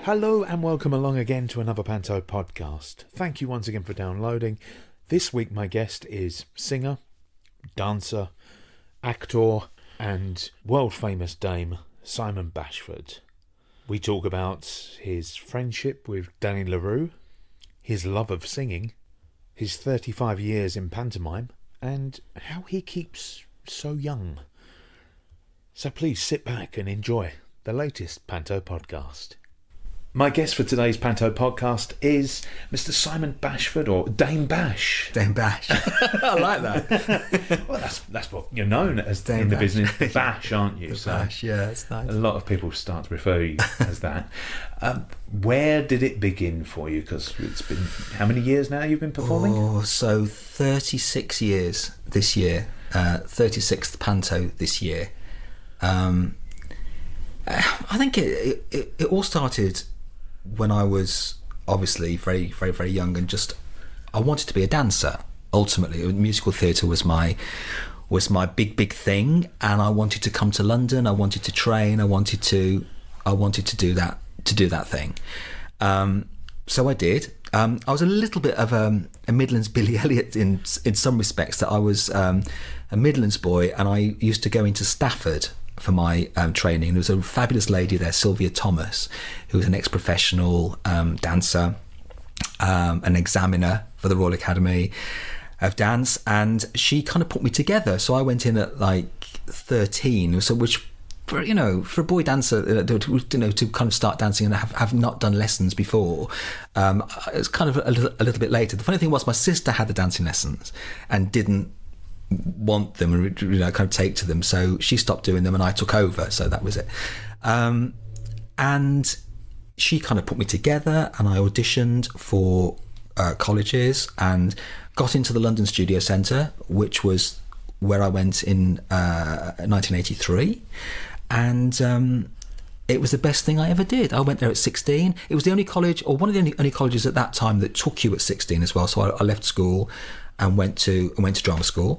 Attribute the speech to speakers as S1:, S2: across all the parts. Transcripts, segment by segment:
S1: Hello and welcome along again to another Panto podcast. Thank you once again for downloading. This week my guest is singer, dancer, actor and world famous dame Simon Bashford. We talk about his friendship with Danny La Rue, his love of singing, his 35 years in pantomime and how he keeps so young. So please sit back and enjoy the latest Panto podcast. My guest for today's Panto podcast is Mr. Simon Bashford, or Dame Bash.
S2: Dame Bash. I like that.
S1: Well, that's what you're known as Dame in the
S2: Bash.
S1: business. The Bash, aren't you?
S2: The Bash, yeah, it's nice.
S1: A lot of people start to refer you as that. Where did it begin for you? Because it's been, how many years now you've been performing?
S2: Oh, so 36 years this year. 36th Panto this year. I think it all started when I was obviously very, very, very young, and just I wanted to be a dancer. Ultimately, musical theatre was my big thing, and I wanted to come to London. I wanted to train. I wanted to do that thing. So I did. I was a little bit of a Midlands Billy Elliot in some respects. That I was a Midlands boy, and I used to go into Stafford for my training. There was a fabulous lady there, Sylvia Thomas, who was an ex-professional dancer, an examiner for the Royal Academy of Dance, and she kind of put me together. So I went in at like 13, so which for a boy dancer to kind of start dancing and have not done lessons before, it's kind of a little bit later. The funny thing was my sister had the dancing lessons and didn't want them and kind of take to them, so she stopped doing them and I took over, so that was it. And she kind of put me together, and I auditioned for colleges and got into the London Studio Centre, which was where I went in 1983, and it was the best thing I ever did. I went there at 16. It was the only college, or one of the only colleges at that time, that took you at 16 as well. So I left school and went to drama school,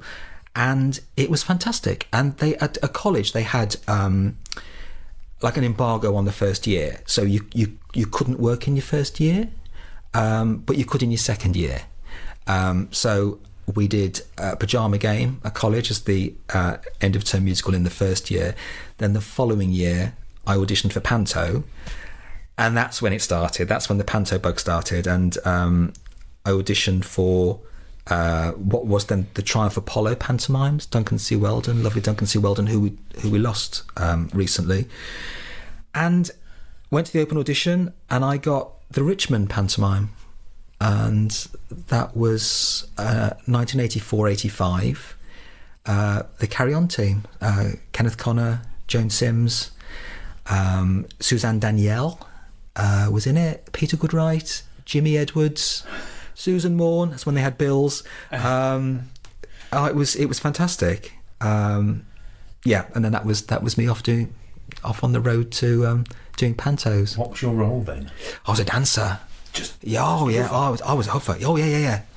S2: and it was fantastic. And they, at a college, they had like an embargo on the first year, so you couldn't work in your first year, but you could in your second year. So we did Pajama Game at college as the end of term musical in the first year. Then the following year, I auditioned for Panto, and that's when it started. That's when the Panto bug started, and I auditioned for what was then the Triumph Apollo pantomimes. Duncan C. Weldon, lovely Duncan C. Weldon, who we lost recently, and went to the open audition, and I got the Richmond pantomime, and that was 1984-85. The Carry On team, Kenneth Connor, Joan Sims, Suzanne Danielle was in it, Peter Goodright, Jimmy Edwards, Susan Morn. That's when they had bills. It was fantastic. And then that was me off on the road to doing pantos.
S1: What was your role then?
S2: I was a dancer. I was over.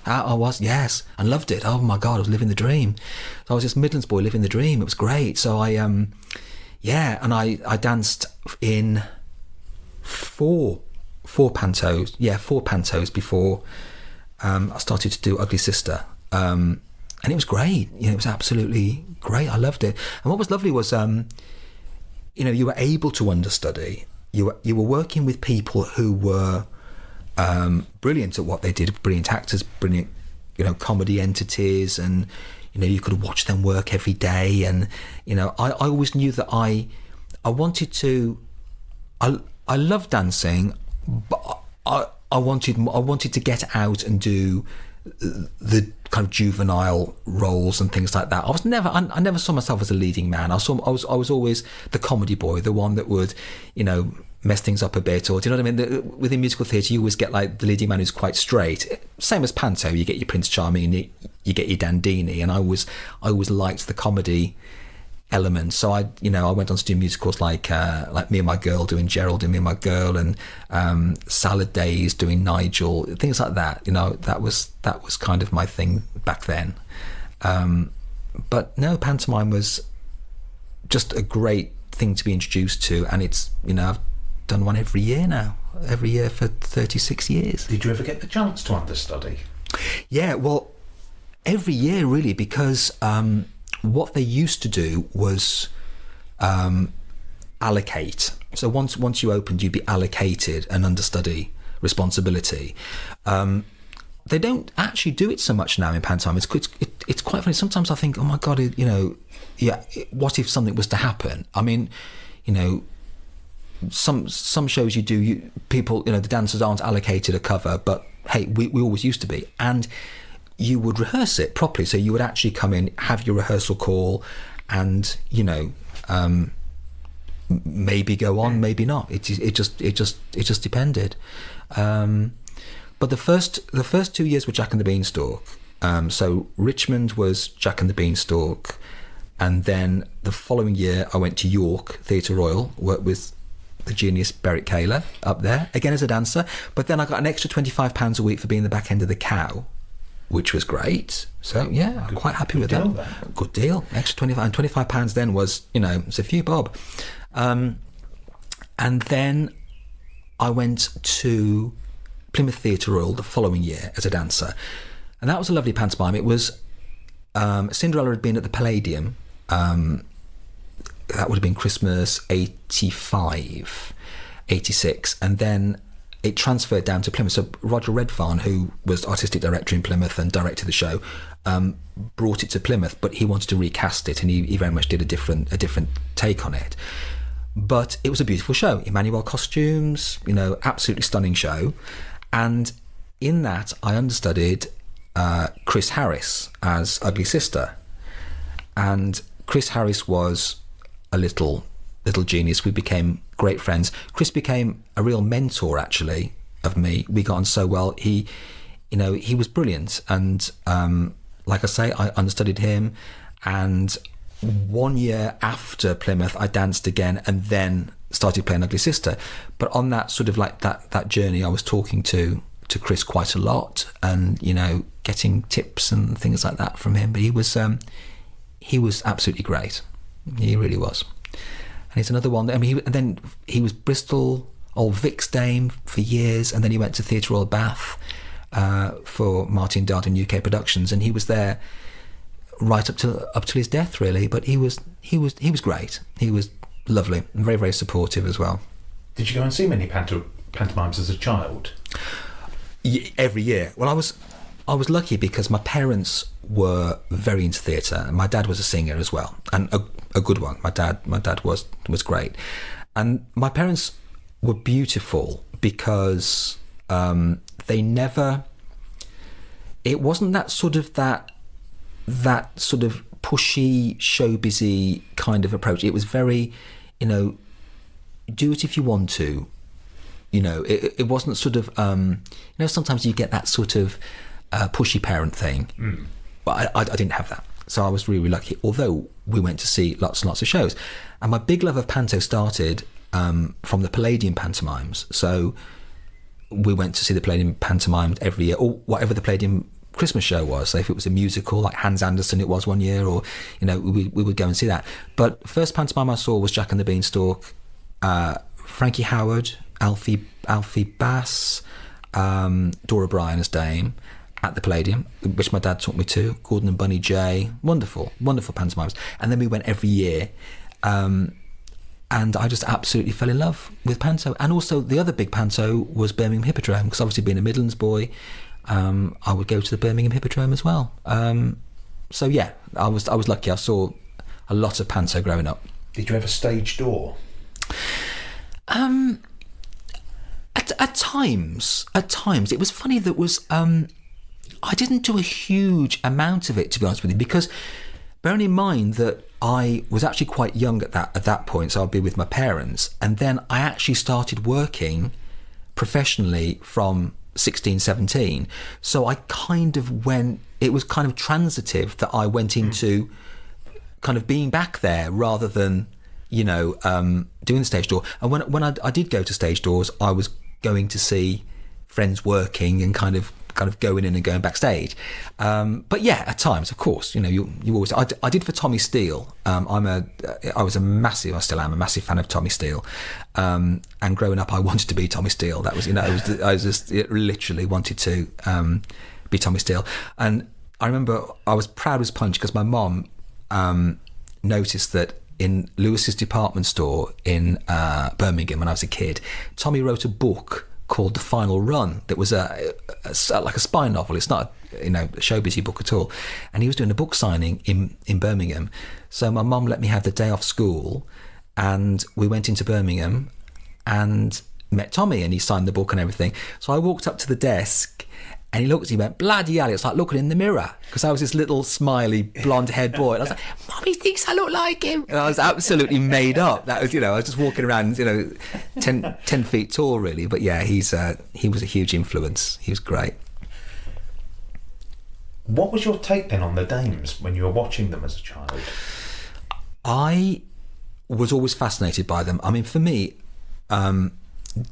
S2: I was, yes, and loved it. Oh my God, I was living the dream. So I was this Midlands boy living the dream. It was great. So I danced in four pantos before I started to do Ugly Sister, and it was great. It was absolutely great. I loved it. And what was lovely was, you were able to understudy. You were working with people who were brilliant at what they did, brilliant actors, brilliant, comedy entities, and you could watch them work every day. And I always knew that I wanted to. I love dancing, but I wanted to get out and do the kind of juvenile roles and things like that. I never saw myself as a leading man. I was always the comedy boy, the one that would, mess things up a bit, or do you know what I mean? Within musical theatre, you always get like the leading man who's quite straight. Same as Panto, you get your Prince Charming and you get your Dandini, and I always liked the comedy element. So I went on to do musicals like Me and My Girl doing Gerald and Me and My Girl, and Salad Days doing Nigel, things like that. That was kind of my thing back then. But no, pantomime was just a great thing to be introduced to, and it's I've done one every year now, every year for 36 years.
S1: Did you ever get the chance to understudy?
S2: Yeah, well, every year really, because what they used to do was allocate. So once you opened, you'd be allocated an understudy responsibility. They don't actually do it so much now in pantomime. It's quite funny. Sometimes I think, oh my God, what if something was to happen? I mean, some shows people, the dancers aren't allocated a cover, but hey, we always used to be. And you would rehearse it properly. So you would actually come in, have your rehearsal call, and, maybe go on, maybe not. It just depended. But the first 2 years were Jack and the Beanstalk. So Richmond was Jack and the Beanstalk, and then the following year I went to York Theatre Royal, worked with the genius Barry Kayla up there, again as a dancer. But then I got an extra £25 a week for being the back end of the Cow, which was great. So yeah, I'm quite happy with that. Good deal. Extra 25, and £25 then was, it's a few bob. And then I went to Plymouth Theatre Royal the following year as a dancer, and that was a lovely pantomime. It was Cinderella had been at the Palladium. That would have been Christmas 85, 86, and then it transferred down to Plymouth. So Roger Redfarne, who was artistic director in Plymouth and directed the show, brought it to Plymouth, but he wanted to recast it, and he very much did a different take on it. But it was a beautiful show. Emmanuel costumes, absolutely stunning show. And in that, I understudied Chris Harris as Ugly Sister. And Chris Harris was a little genius. We became great friends. Chris became a real mentor, actually, of me. We got on so well. He was brilliant. And like I say, I understudied him. And 1 year after Plymouth, I danced again and then started playing Ugly Sister. But on that sort of like that journey, I was talking to Chris quite a lot, and getting tips and things like that from him. But he was absolutely great. He really was. And he's another one. I mean, then he was Bristol Old Vic's Dame for years, and then he went to Theatre Royal Bath for Martin Darden UK Productions, and he was there right up to his death, really. But he was great. He was lovely and very, very supportive as well.
S1: Did you go and see many pantomimes as a child?
S2: Every year. Well, I was lucky because my parents were very into theatre, and my dad was a singer as well, and a good one. My dad was great, and my parents were beautiful because they never. It wasn't that sort of pushy, showbizy kind of approach. It was very, do it if you want to. It wasn't sort of, sometimes you get that sort of pushy parent thing. But I didn't have that. So I was really lucky, although we went to see lots and lots of shows. And my big love of Panto started from the Palladium pantomimes. So we went to see the Palladium pantomime every year, or whatever the Palladium Christmas show was. So if it was a musical, like Hans Andersen it was one year, or we would go and see that. But first pantomime I saw was Jack and the Beanstalk, Frankie Howard, Alfie Bass, Dora Bryan as Dame at the Palladium, which my dad took me to, Gordon and Bunny J. Wonderful pantomimes. And then we went every year, and I just absolutely fell in love with Panto. And also the other big Panto was Birmingham Hippodrome, because obviously being a Midlands boy, I would go to the Birmingham Hippodrome as well. So yeah, I was lucky. I saw a lot of Panto growing up.
S1: Did you ever stage door?
S2: At times, it was funny. That was I didn't do a huge amount of it, to be honest with you, because bearing in mind that I was actually quite young at that point, so I'd be with my parents, and then I actually started working professionally from 16, 17. So I kind of went. It was kind of transitive that I went into kind of being back there rather than doing the stage door. And when I did go to stage doors, I was going to see friends working and kind of kind of going in and going backstage. But yeah, at times, of course, you always. I did for Tommy Steele. I still am a massive fan of Tommy Steele. And growing up, I wanted to be Tommy Steele. That was, I literally wanted to be Tommy Steele. And I remember I was proud as punch because my mom noticed that in Lewis's department store in Birmingham when I was a kid, Tommy wrote a book called The Final Run that was like a spy novel. It's not a showbizy book at all. And he was doing a book signing in Birmingham. So my mum let me have the day off school and we went into Birmingham and met Tommy and he signed the book and everything. So I walked up to the desk and he looked at me and went, bloody hell, it's like looking in the mirror. Because I was this little smiley blonde-haired boy. And I was like, Mummy thinks I look like him. And I was absolutely made up. That was, I was just walking around, 10 feet tall, really. But yeah, he was a huge influence. He was great.
S1: What was your take then on the dames when you were watching them as a child?
S2: I was always fascinated by them. I mean, for me,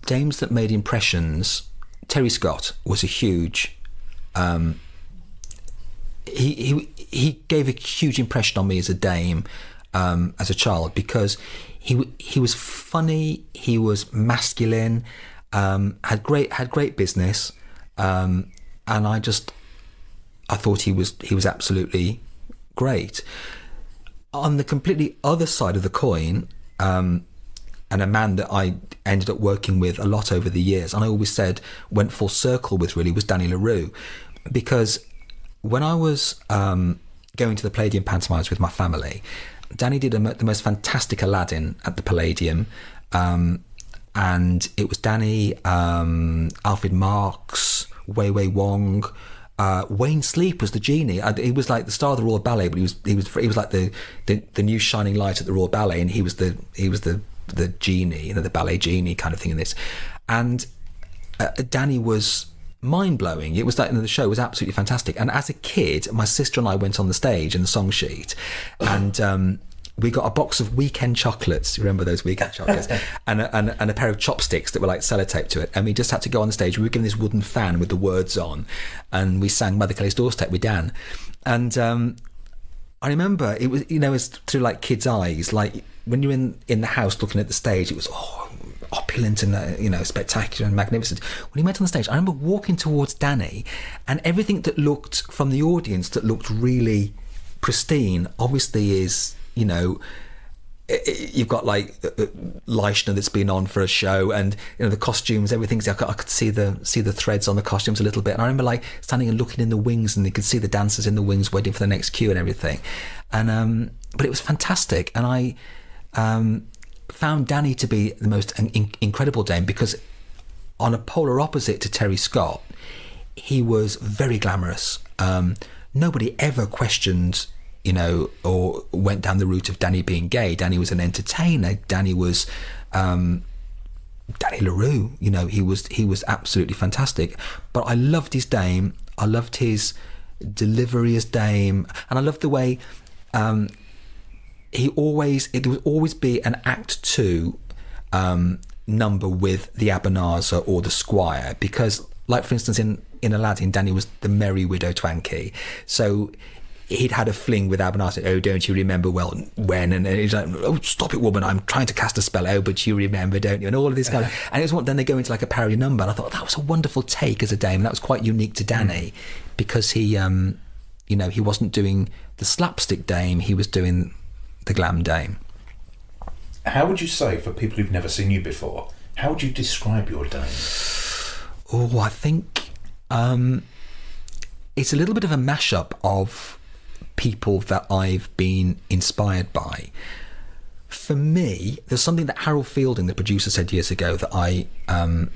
S2: dames that made impressions... Terry Scott was a huge. He gave a huge impression on me as a dame, as a child, because he was funny, he was masculine, had great business, and I thought he was absolutely great. On the completely other side of the coin. And a man that I ended up working with a lot over the years, and I always said went full circle with really, was Danny La Rue. Because when I was going to the Palladium pantomimes with my family, Danny did the most fantastic Aladdin at the Palladium. And it was Danny, Alfred Marks, Wei Wei Wong, Wayne Sleep was the genie. He was like the star of the Royal Ballet, but he was like the new shining light at the Royal Ballet, and he was the genie, the ballet genie kind of thing in this. And Danny was mind-blowing. It was like the show was absolutely fantastic. And as a kid, my sister and I went on the stage in the song sheet, and we got a box of Weekend chocolates. You remember those Weekend chocolates? and a pair of chopsticks that were like sellotaped to it. And we just had to go on the stage. We were given this wooden fan with the words on, and we sang Mother Kelly's Doorstep with Dan. And I remember it was, it's through like kids' eyes, like when you're in the house looking at the stage, it was opulent and spectacular and magnificent. When he went on the stage, I remember walking towards Danny, and everything that looked from the audience that looked really pristine, obviously is you've got like Leishner that's been on for a show, and the costumes, everything's. I could see the threads on the costumes a little bit, and I remember like standing and looking in the wings, and you could see the dancers in the wings waiting for the next cue and everything. And but it was fantastic, and I found Danny to be the most incredible dame, because on a polar opposite to Terry Scott, he was very glamorous. Nobody ever questioned, or went down the route of Danny being gay. Danny was an entertainer. Danny was Danny La Rue. He was absolutely fantastic. But I loved his dame. I loved his delivery as dame, and I loved the way it would always be an act 2 number with the Abanazar or the Squire, because, like for instance in Aladdin, Danny was the merry widow Twankey, so he'd had a fling with Abanazar. Oh, don't you remember when? And he's like, oh, stop it, woman, I'm trying to cast a spell. Oh, but you remember, don't you? And all of this kind of, and it was then they go into like a parody number, and I thought that was a wonderful take as a dame. That was quite unique to Danny, because he he wasn't doing the slapstick dame, he was doing the glam dame.
S1: How would you say, for people who've never seen you before, how would you describe your dame?
S2: Oh, I think it's a little bit of a mashup of people that I've been inspired by. For me, there's something that Harold Fielding, the producer, said years ago that I kind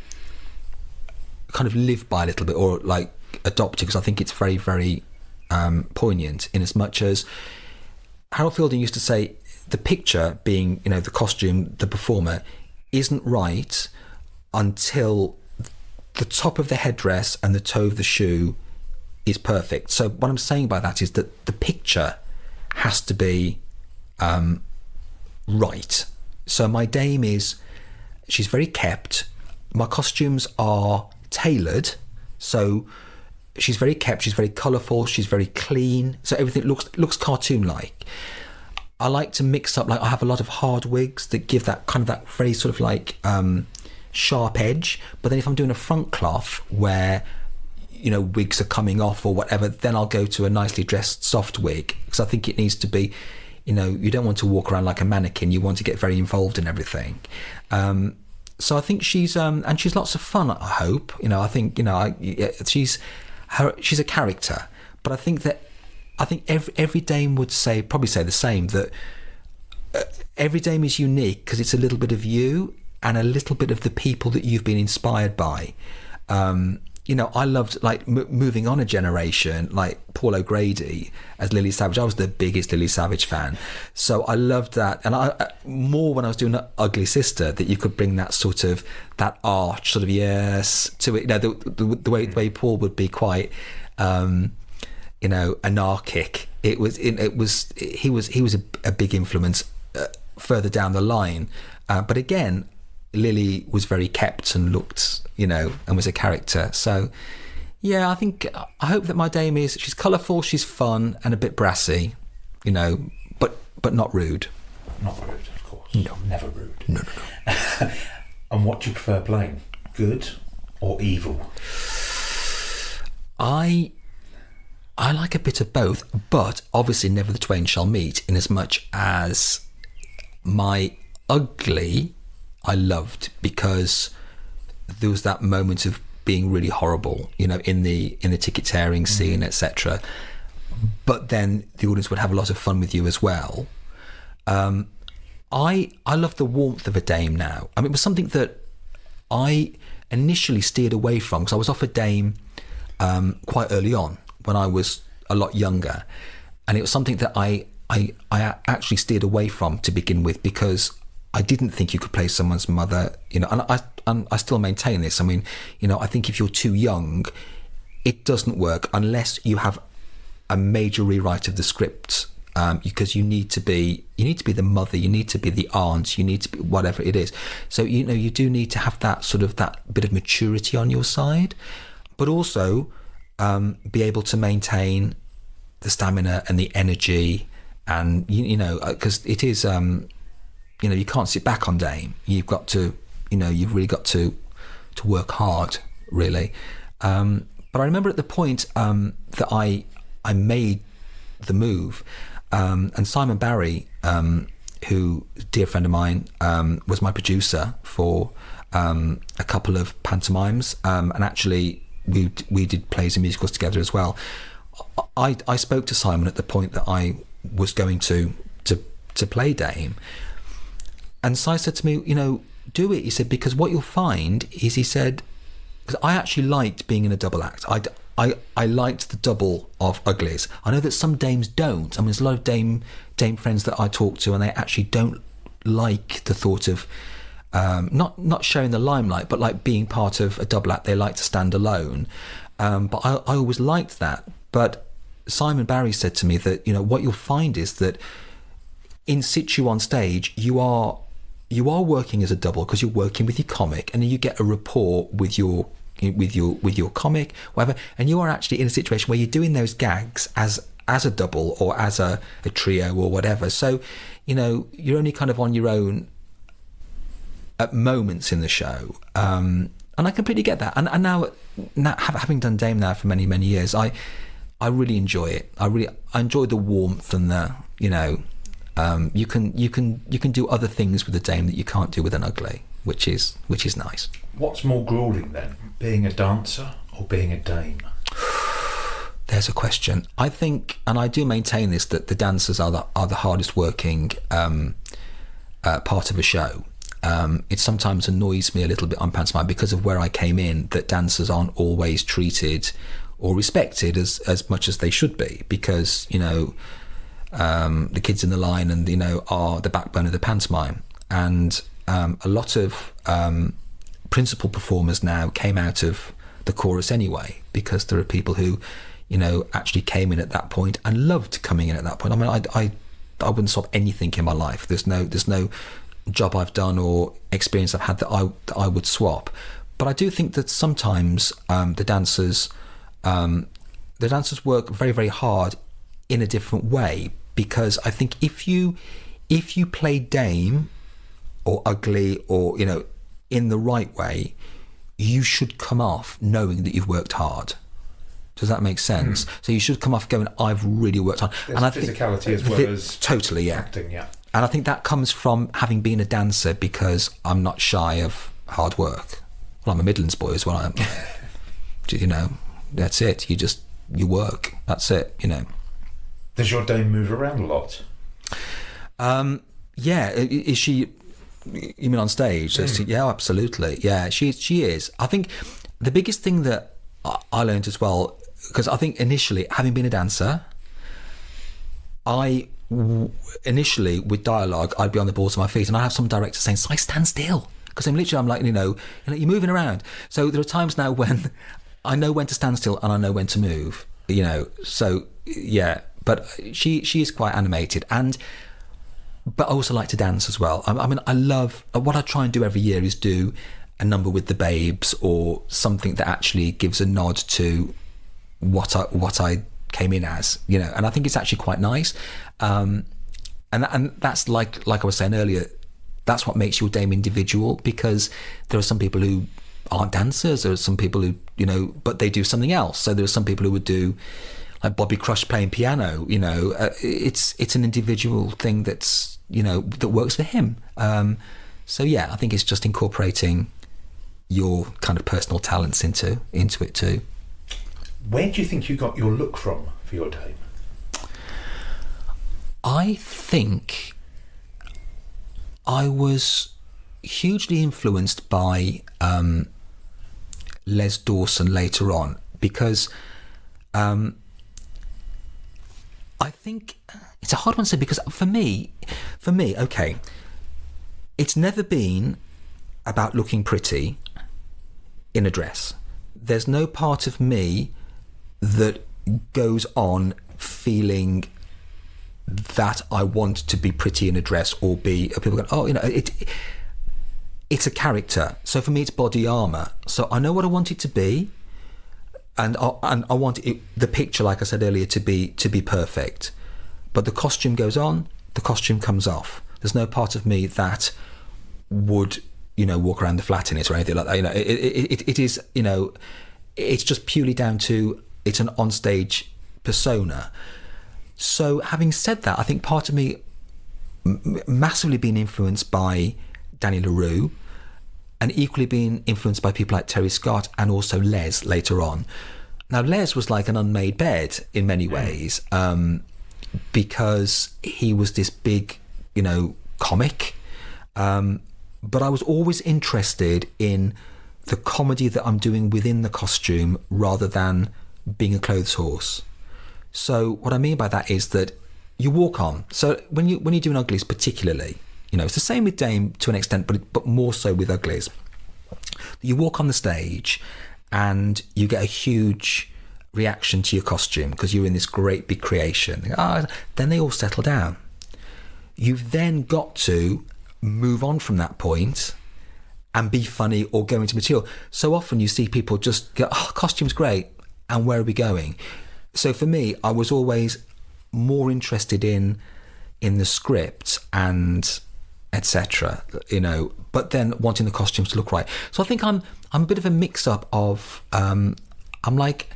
S2: of live by a little bit, or like adopted, because I think it's very, very poignant, in as much as Harold Fielding used to say the picture, being the costume, the performer, isn't right until the top of the headdress and the toe of the shoe is perfect. So what I'm saying by that is that the picture has to be right. So my dame she's very kept. My costumes are tailored, so she's very kept, she's very colourful, she's very clean, so everything looks cartoon-like. I like to mix up, like I have a lot of hard wigs that give that kind of that very sort of like sharp edge, but then if I'm doing a front cloth where, you know, wigs are coming off or whatever, then I'll go to a nicely dressed soft wig, because I think it needs to be, you know, you don't want to walk around like a mannequin, you want to get very involved in everything. So I think she's and she's lots of fun, I hope. You know, I think, you know, she's a character, but I think every dame would probably say the same, that every dame is unique because it's a little bit of you and a little bit of the people that you've been inspired by. You know, I loved, like, moving on a generation, like Paul O'Grady as Lily Savage. I was the biggest Lily Savage fan, so I loved that. And I more when I was doing Ugly Sister, that you could bring that sort of, that arch sort of, yes, to it. You know, the way Paul would be quite, you know, anarchic. He was a big influence further down the line, but again, Lily was very kept and looked, you know, and was a character. So yeah, I hope that my dame she's colourful, she's fun and a bit brassy, you know, but not rude.
S1: Not rude, of course.
S2: No,
S1: never rude.
S2: No.
S1: And what do you prefer playing, good or evil?
S2: I like a bit of both, but obviously never the twain shall meet, in as much as my ugly I loved, because there was that moment of being really horrible, you know, in the ticket tearing scene, etc. But then the audience would have a lot of fun with you as well. I love the warmth of a dame now. I mean, it was something that I initially steered away from, because I was off a dame quite early on when I was a lot younger, and it was something that I actually steered away from to begin with, because I didn't think you could play someone's mother, you know, and I still maintain this. I mean, you know, I think if you're too young, it doesn't work unless you have a major rewrite of the script, because you need to be the mother, you need to be the aunt, you need to be whatever it is. So, you know, you do need to have that sort of, that bit of maturity on your side, but also be able to maintain the stamina and the energy, and you know, because it is. You know, you can't sit back on dame. You've got to, you know, you've really got to work hard, really. But I remember at the point that I made the move, and Simon Barry, who, a dear friend of mine, was my producer for a couple of pantomimes, and actually we did plays and musicals together as well. I spoke to Simon at the point that I was going to play dame. And Si said to me, you know, do it. He said, because what you'll find is, he said, because I actually liked being in a double act. I liked the double of uglies. I know that some dames don't. I mean, there's a lot of dame friends that I talk to, and they actually don't like the thought of not sharing the limelight, but like being part of a double act. They like to stand alone. But I always liked that. But Simon Barry said to me that, you know, what you'll find is that in situ on stage, you are working as a double, because you're working with your comic, and you get a rapport with your comic, whatever, and you are actually in a situation where you're doing those gags as a double or as a trio or whatever. So, you know, you're only kind of on your own at moments in the show, and I completely get that. And now having done dame now for many years, I really enjoy it. I enjoy the warmth and the, you know. You can do other things with a dame that you can't do with an ugly, which is nice.
S1: What's more grueling then, being a dancer or being a dame?
S2: There's a question. I think, and I do maintain this, that the dancers are the hardest working part of a show. It sometimes annoys me a little bit on pantomime, because of where I came in, that dancers aren't always treated or respected as much as they should be, because, you know, the kids in the line and, you know, are the backbone of the pantomime, and a lot of principal performers now came out of the chorus anyway, because there are people who, you know, actually came in at that point and loved coming in at that point. I mean, I wouldn't swap anything in my life. There's no job I've done or experience I've had that I would swap. But I do think that sometimes the dancers the dancers work very, very hard in a different way, because I think if you play dame or ugly or, you know, in the right way, you should come off knowing that you've worked hard. Does that make sense? So you should come off going, I've really worked hard.
S1: There's
S2: and I
S1: physicality
S2: think,
S1: as well as
S2: totally, yeah.
S1: acting, yeah.
S2: And I think that comes from having been a dancer, because I'm not shy of hard work. Well, I'm a Midlands boy as well. You know, that's it. You work. That's it, you know.
S1: Does your dame move around a lot?
S2: Yeah. Is she, you mean on stage? Yeah, absolutely. Yeah, she is. I think the biggest thing that I learned as well, because I think initially, having been a dancer, initially with dialogue, I'd be on the balls of my feet, and I'd have some director saying, "Si, stand still," because I'm like, you know, you're moving around. So there are times now when I know when to stand still and I know when to move, you know. So yeah, but she is quite animated, but I also like to dance as well. I mean, I love, what I try and do every year is do a number with the Babes, or something that actually gives a nod to what I came in as, you know. And I think it's actually quite nice. And that's like I was saying earlier, that's what makes your dame individual, because there are some people who aren't dancers, there are some people who, you know, but they do something else. So there are some people who would do, like Bobby Crush playing piano, you know. It's an individual thing that's, you know, that works for him. So yeah, I think it's just incorporating your kind of personal talents into it too.
S1: Where do you think you got your look from for your dame?
S2: I think I was hugely influenced by Les Dawson later on, because I think it's a hard one to say, because for me, okay, it's never been about looking pretty in a dress. There's no part of me that goes on feeling that I want to be pretty in a dress, or be, people go, oh, you know, it's a character. So for me, it's body armor. So I know what I want it to be, and I want the picture, like I said earlier, to be perfect. But the costume goes on, the costume comes off. There's no part of me that would, you know, walk around the flat in it or anything like that. You know, it is, you know, it's just purely down to, it's an onstage persona. So having said that, I think part of me massively been influenced by Danny La Rue, and equally being influenced by people like Terry Scott, and also Les later on. Now, Les was like an unmade bed in many ways, because he was this big, you know, comic. But I was always interested in the comedy that I'm doing within the costume, rather than being a clothes horse. So what I mean by that is that you walk on. So when you're doing uglies particularly, you know, it's the same with dame to an extent, but more so with uglies. You walk on the stage and you get a huge reaction to your costume, because you're in this great big creation. Then they all settle down. You've then got to move on from that point and be funny or go into material. So often you see people just go, oh, costume's great, and where are we going? So for me, I was always more interested in the script and etc., you know, but then wanting the costumes to look right. So I think I'm a bit of a mix up of I'm like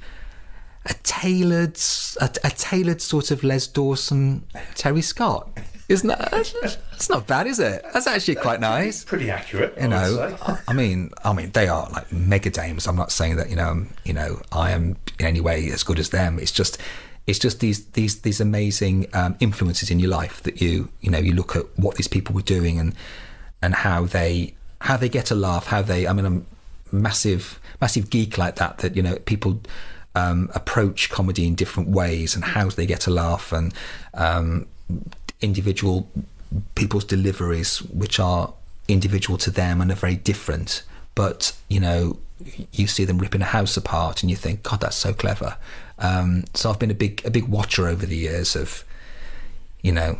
S2: a tailored sort of Les Dawson, Terry Scott. Isn't that? That's not bad, is it? That's actually quite nice.
S1: Pretty accurate,
S2: you know. I mean, they are like mega dames. I'm not saying that, you know, I am in any way as good as them. It's just these amazing influences in your life that you look at what these people were doing and how they get a laugh. I'm a massive geek like that. You know, people approach comedy in different ways, and how they get a laugh, and individual people's deliveries, which are individual to them and are very different, but you know, you see them ripping a house apart and you think, God, that's so clever. So I've been a big watcher over the years of, you know,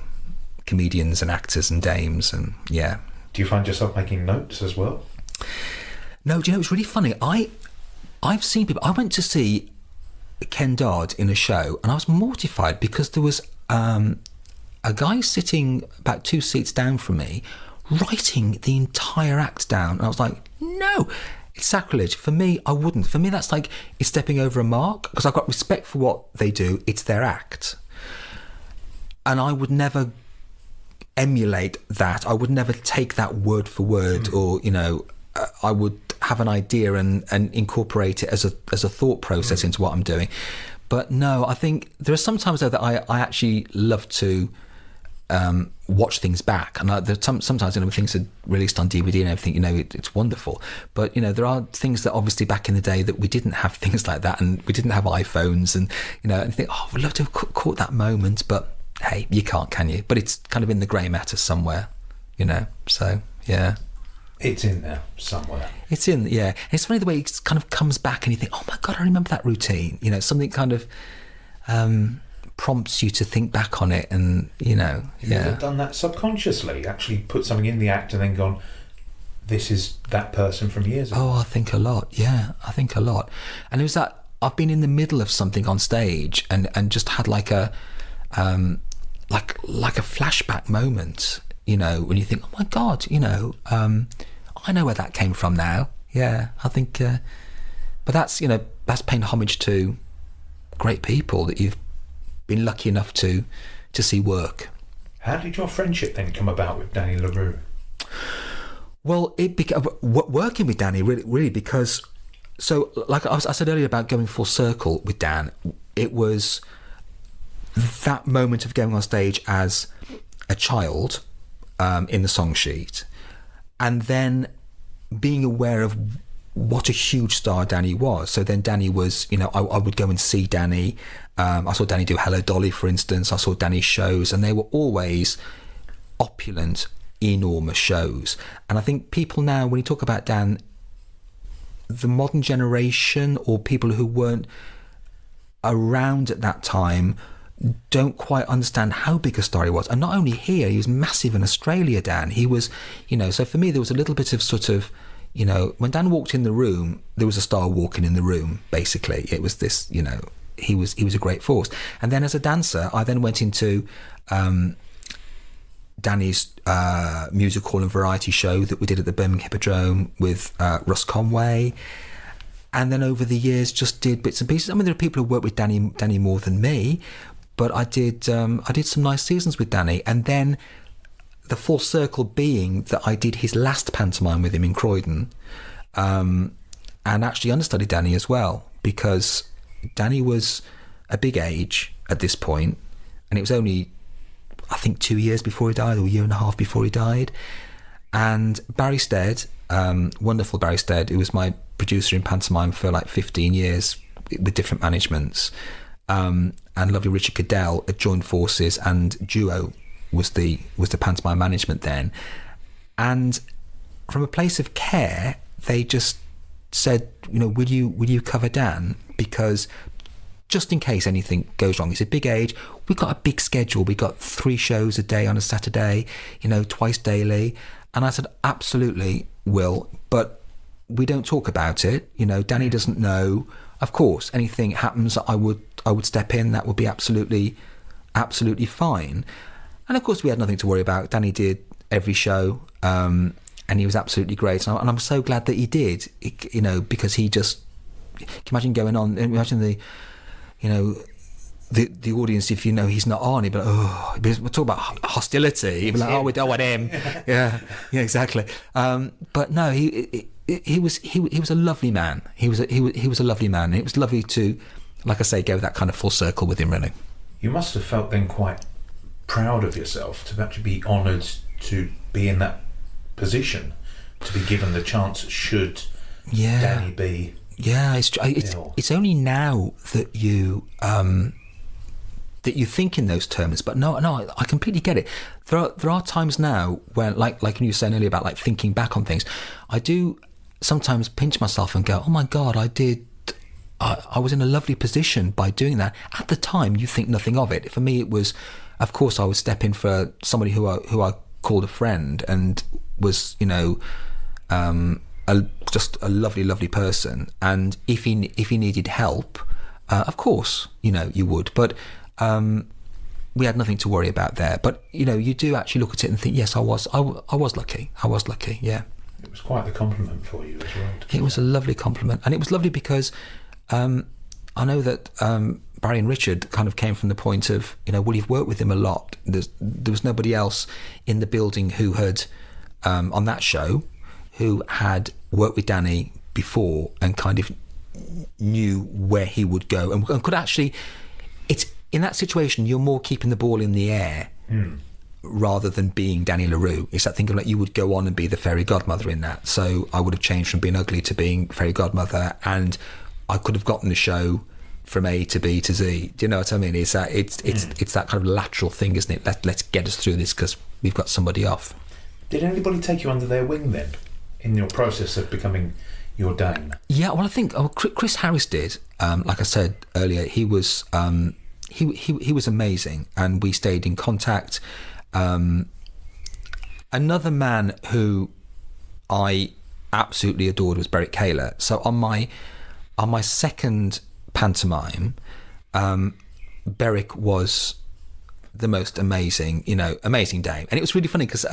S2: comedians and actors and dames, and yeah.
S1: Do you find yourself making notes as well?
S2: No, do you know, it's really funny. I've seen people. I went to see Ken Dodd in a show, and I was mortified because there was a guy sitting about 2 seats down from me writing the entire act down, and I was like, no, it's sacrilege. For me, I wouldn't. For me, that's like, it's stepping over a mark, because I've got respect for what they do. It's their act. And I would never emulate that. I would never take that word for word, or, you know, I would have an idea and incorporate it as a thought process into what I'm doing. But no, I think there are some times though that I actually love to watch things back, and there's sometimes, you know, when things are released on DVD and everything, you know, it's wonderful. But, you know, there are things that obviously back in the day that we didn't have things like that, and we didn't have iPhones, and, you know, and think, oh, we'd love to have caught that moment, but hey, you can't, can you? But it's kind of in the grey matter somewhere, you know. So yeah,
S1: it's in there somewhere.
S2: It's in, yeah. And it's funny the way it kind of comes back, and you think, oh my God, I remember that routine. You know, something kind of prompts you to think back on it, and, you know,
S1: You've ever done that subconsciously? Actually put something in the act and then gone, this is that person from years ago?
S2: Oh, I think a lot. Yeah, I think a lot. And it was that I've been in the middle of something on stage and just had like a like a flashback moment, you know, when you think, oh my God, you know, I know where that came from now. Yeah, I think, but that's, you know, that's paying homage to great people that you've been lucky enough to see work.
S1: How did your friendship then come about with Danny La Rue?
S2: Well, it became working with Danny really because, so like I said earlier about going full circle with Dan, it was that moment of going on stage as a child in the song sheet, and then being aware of what a huge star Danny was. So then Danny was, you know, I would go and see Danny. I saw Danny do Hello Dolly, for instance. I saw Danny's shows, and they were always opulent, enormous shows. And I think people now, when you talk about Dan, the modern generation or people who weren't around at that time don't quite understand how big a star he was. And not only here, he was massive in Australia, Dan. He was, you know, so for me there was a little bit of sort of, you know, when Dan walked in the room, there was a star walking in the room, basically. It was this, you know, he was a great force. And then as a dancer, I then went into Danny's music hall and variety show that we did at the Birmingham Hippodrome with Russ Conway. And then over the years just did bits and pieces. I mean, there are people who work with Danny more than me, but I did some nice seasons with Danny. And then the full circle being that I did his last pantomime with him in Croydon, and actually understudied Danny as well, because Danny was a big age at this point, and it was only, I think, 2 years before he died, or a year and a half before he died. And Barry Stead, wonderful Barry Stead, who was my producer in pantomime for like 15 years with different managements, and lovely Richard Cadell had joined forces, and Duo was the pantomime management then. And from a place of care, they just said, you know, will you cover Dan, because just in case anything goes wrong. He's a big age. We've got a big schedule. We got 3 shows a day on a Saturday, you know, twice daily. And I said, absolutely, Will, but we don't talk about it. You know, Danny doesn't know. Of course, anything happens, I would step in. That would be absolutely fine. And of course, we had nothing to worry about. Danny did every show, and he was absolutely great. And I'm so glad that he did, you know, because he just, can you imagine going on, imagine the, you know, the audience, if you know he's not on, he'd be like, oh, we'll talk about hostility. He'd be like, oh, we don't want him. yeah, exactly. But no, he was a lovely man. He was a lovely man. And it was lovely to, like I say, go that kind of full circle with him, really.
S1: You must have felt then quite proud of yourself to actually be honoured to be in that position, to be given the chance should Danny be.
S2: Yeah, it's only now that you think in those terms, but no, I completely get it. There are times now when, like when you were saying earlier about like thinking back on things, I do sometimes pinch myself and go, oh my God, I was in a lovely position by doing that. At the time, you think nothing of it. For me, it was, of course, I would step in for somebody who I called a friend and was, you know, just a lovely person. And if he needed help, Of course, you would, but we had nothing to worry about there. But you do actually look at it and think, yes, I was lucky. I was lucky. Yeah.
S1: It was quite the compliment for you as well.
S2: It was a lovely compliment, and it was lovely because I know that Barry and Richard kind of came from the point of, well, you've worked with him a lot. There was nobody else in the building who had, on that show, who had worked with Danny before and kind of knew where he would go and could actually, it's in that situation, you're more keeping the ball in the air rather than being Danny La Rue. It's that thing of like you would go on and be the fairy godmother in that. So I would have changed from being ugly to being fairy godmother, and I could have gotten the show from A to B to Z. Do you know what I mean? It's that kind of lateral thing, isn't it? Let's get us through this because we've got somebody off.
S1: Did anybody take you under their wing then, in your process of becoming your dame? Yeah,
S2: well, I think Chris Harris did. Like I said earlier, he was he was amazing, and we stayed in contact. Another man who I absolutely adored was Barry Kayla. So on my second pantomime, Beric was the most amazing dame, and it was really funny because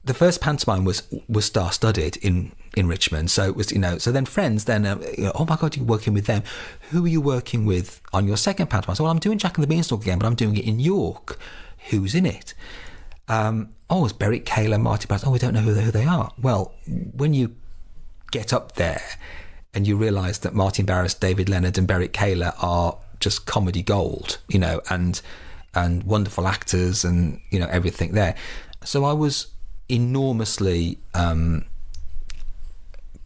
S2: the first pantomime was star-studded in Richmond, so it was so then friends oh my god, you're working with them. Who are you working with on your second pantomime? So, well, I'm doing Jack and the Beanstalk again, but I'm doing it in York. Who's in it? It's Barry Kayla, Marty Barras. We don't know who they are. Well, when you get up there and you realise that Martin Barras, David Leonard and Barry Kayla are just comedy gold, and wonderful actors and, everything there. So I was enormously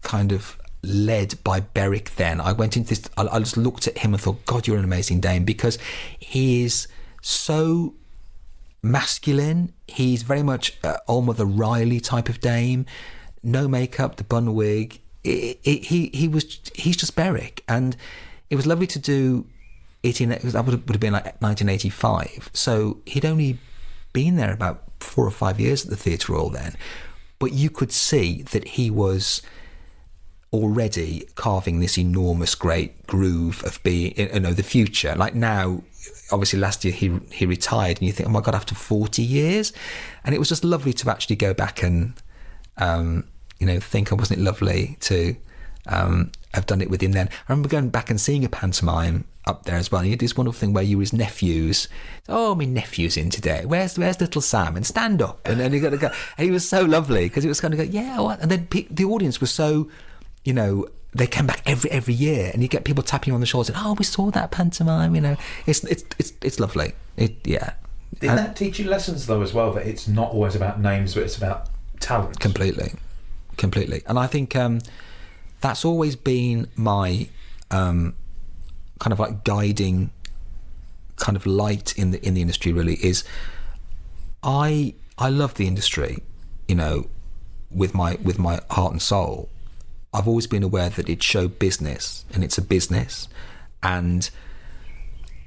S2: kind of led by Beric then. I went into this, I just looked at him and thought, God, you're an amazing dame, because he is so masculine. He's very much Alma the Riley type of dame. No makeup, the bun wig. He's just Beric, and it was lovely to do it in. That would have been like 1985. So he'd only been there about 4 or 5 years at the Theatre Royal then, but you could see that he was already carving this enormous great groove of being, the future. Like now, obviously last year he retired, and you think, oh my God, after 40 years, and it was just lovely to actually go back and think, wasn't it lovely to have done it with him then. I remember going back and seeing a pantomime up there as well. And he had this wonderful thing where you were his nephews. Oh, my nephew's in today. Where's little Sam? And stand up. And then you got to go. And he was so lovely because it was kind of go, yeah. What? And then the audience was so, they came back every year, and you get people tapping you on the shoulder saying, oh, we saw that pantomime. It's lovely. Did
S1: that teach you lessons though as well, that it's not always about names, but it's about talent?
S2: Completely. And I think that's always been my kind of like guiding kind of light in the industry, really, is I love the industry, with my heart and soul. I've always been aware that it's show business, and it's a business. And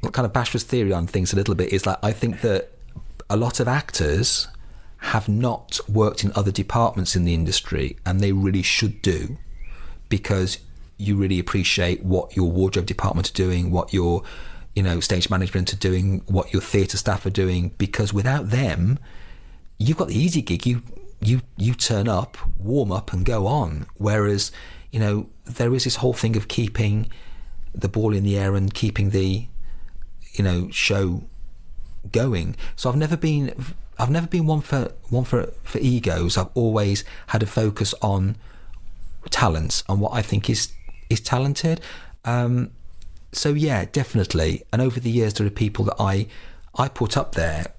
S2: what kind of Bashford's theory on things a little bit is like, I think that a lot of actors have not worked in other departments in the industry, and they really should do, because you really appreciate what your wardrobe department are doing, what your stage management are doing, what your theatre staff are doing, because without them, you've got the easy gig. You turn up, warm up and go on, whereas there is this whole thing of keeping the ball in the air and keeping the show going. So I've never been one for egos. I've always had a focus on talents and what I think is talented. So yeah, definitely. And over the years, there are people that I put up there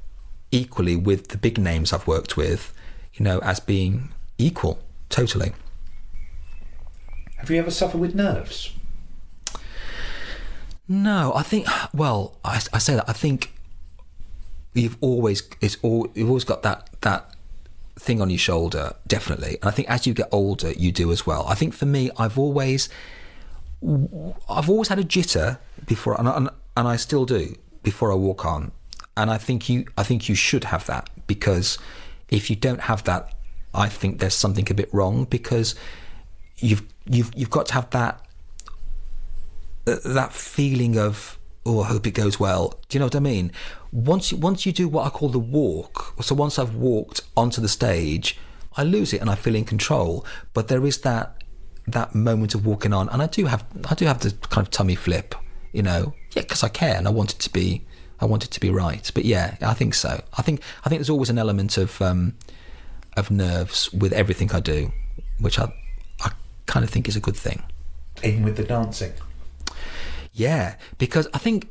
S2: equally with the big names I've worked with, as being equal, totally.
S1: Have you ever suffered with nerves?
S2: No, I think. Well, I say that. I think you've always got that thing on your shoulder, definitely. And I think as you get older, you do as well. I think for me, I've always had a jitter before, and I still do before I walk on. And I think you should have that, because if you don't have that, I think there's something a bit wrong, because you've got to have that that feeling of, oh, I hope it goes well. Do you know what I mean? Once you do what I call the walk, so once I've walked onto the stage, I lose it and I feel in control. But there is that moment of walking on, and I do have the kind of tummy flip, because I care and I want it to be right. But yeah, I think so. I think there's always an element of nerves with everything I do, which I kind of think is a good thing.
S1: Even with the dancing.
S2: Yeah, because I think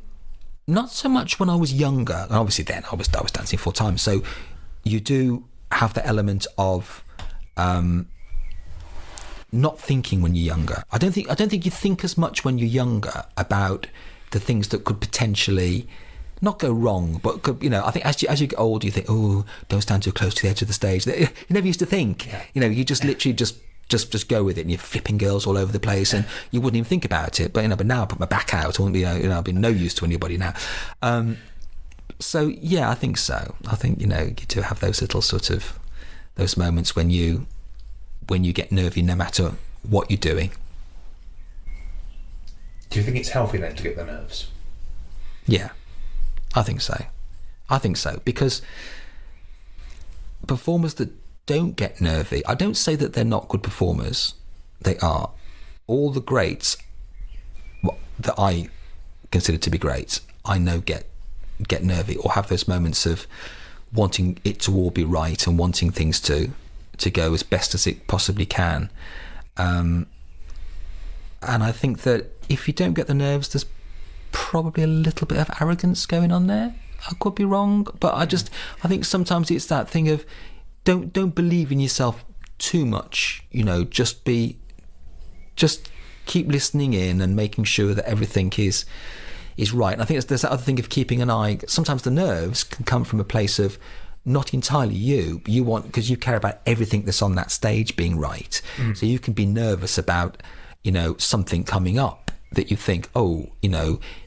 S2: not so much when I was younger, and obviously then I was dancing full time, so you do have the element of not thinking when you're younger. I don't think you think as much when you're younger about the things that could potentially not go wrong, but could, I think as you get older, you think, oh, don't stand too close to the edge of the stage. You never used to think. Yeah. You just literally just go with it, and you're flipping girls all over the place, and you wouldn't even think about it. But but now I put my back out, and I've been no use to anybody now. So yeah, I think so. I think you do have those little sort of those moments when you get nervy, no matter what you're doing.
S1: Do you think it's healthy then to get the nerves?
S2: Yeah, I think so. Because performers that don't get nervy, I don't say that they're not good performers. They are. All the greats that I consider to be great, I know get nervy or have those moments of wanting it to all be right and wanting things to go as best as it possibly can. And I think that if you don't get the nerves, there's probably a little bit of arrogance going on there. I could be wrong, but I think sometimes it's that thing of don't believe in yourself too much. Just keep listening in and making sure that everything is right. And I think there's that other thing of keeping an eye. Sometimes the nerves can come from a place of not entirely you want, because you care about everything that's on that stage being right. So you can be nervous about something coming up that you think, oh,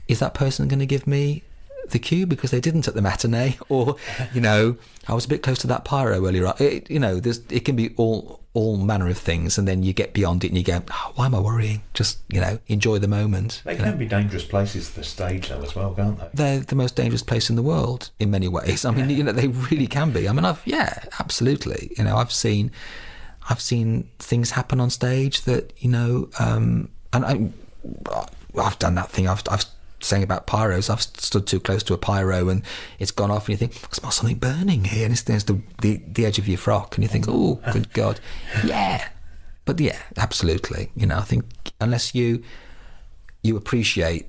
S2: is that person going to give me the cue because they didn't at the matinee? Or I was a bit close to that pyro earlier on. It can be all manner of things, and then you get beyond it and you go, oh, why am I worrying? Just enjoy the moment.
S1: They can be dangerous places, the stage though, as well, can't they?
S2: They're the most dangerous place in the world in many ways. I mean, they really can be. I mean, absolutely. I've seen things happen on stage that and I've done that thing. I've saying about pyros, I've stood too close to a pyro and it's gone off, and you think, I smell something burning here, and there's the edge of your frock, and you think, oh, good God. Yeah. But yeah, absolutely. I think unless you appreciate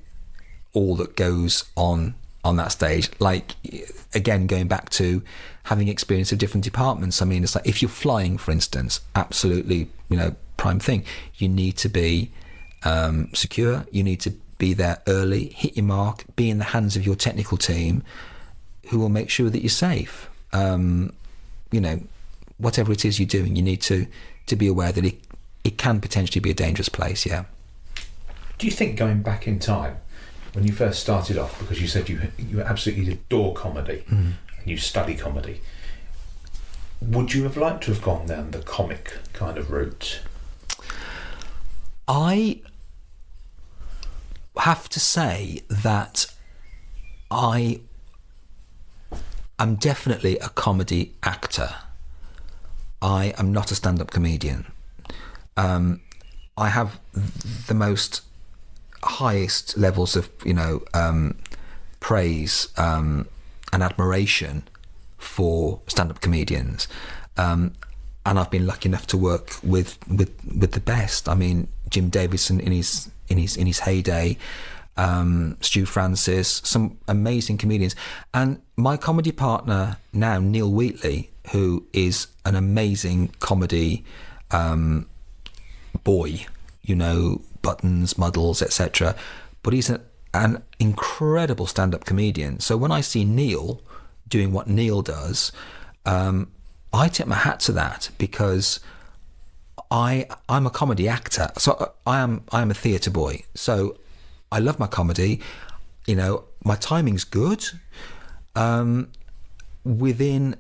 S2: all that goes on that stage, like, again, going back to having experience of different departments, I mean, it's like if you're flying, for instance, absolutely, prime thing, you need to be secure, you need to be there early, hit your mark, be in the hands of your technical team who will make sure that you're safe. Whatever it is you're doing, you need to be aware that it can potentially be a dangerous place, yeah.
S1: Do you think, going back in time, when you first started off, because you said you absolutely adore comedy, and you study comedy, would you have liked to have gone down the comic kind of route?
S2: I have to say that I am definitely a comedy actor. I am not a stand-up comedian. I have the most highest levels of praise and admiration for stand-up comedians, and I've been lucky enough to work with the best. I mean, Jim Davidson in his heyday, Stu Francis, some amazing comedians, and my comedy partner now, Neil Wheatley, who is an amazing comedy boy, Buttons, Muddles, etc. But he's an incredible stand-up comedian. So when I see Neil doing what Neil does, I tip my hat to that, because I'm a comedy actor. So I am a theatre boy. So I love my comedy. My timing's good. Within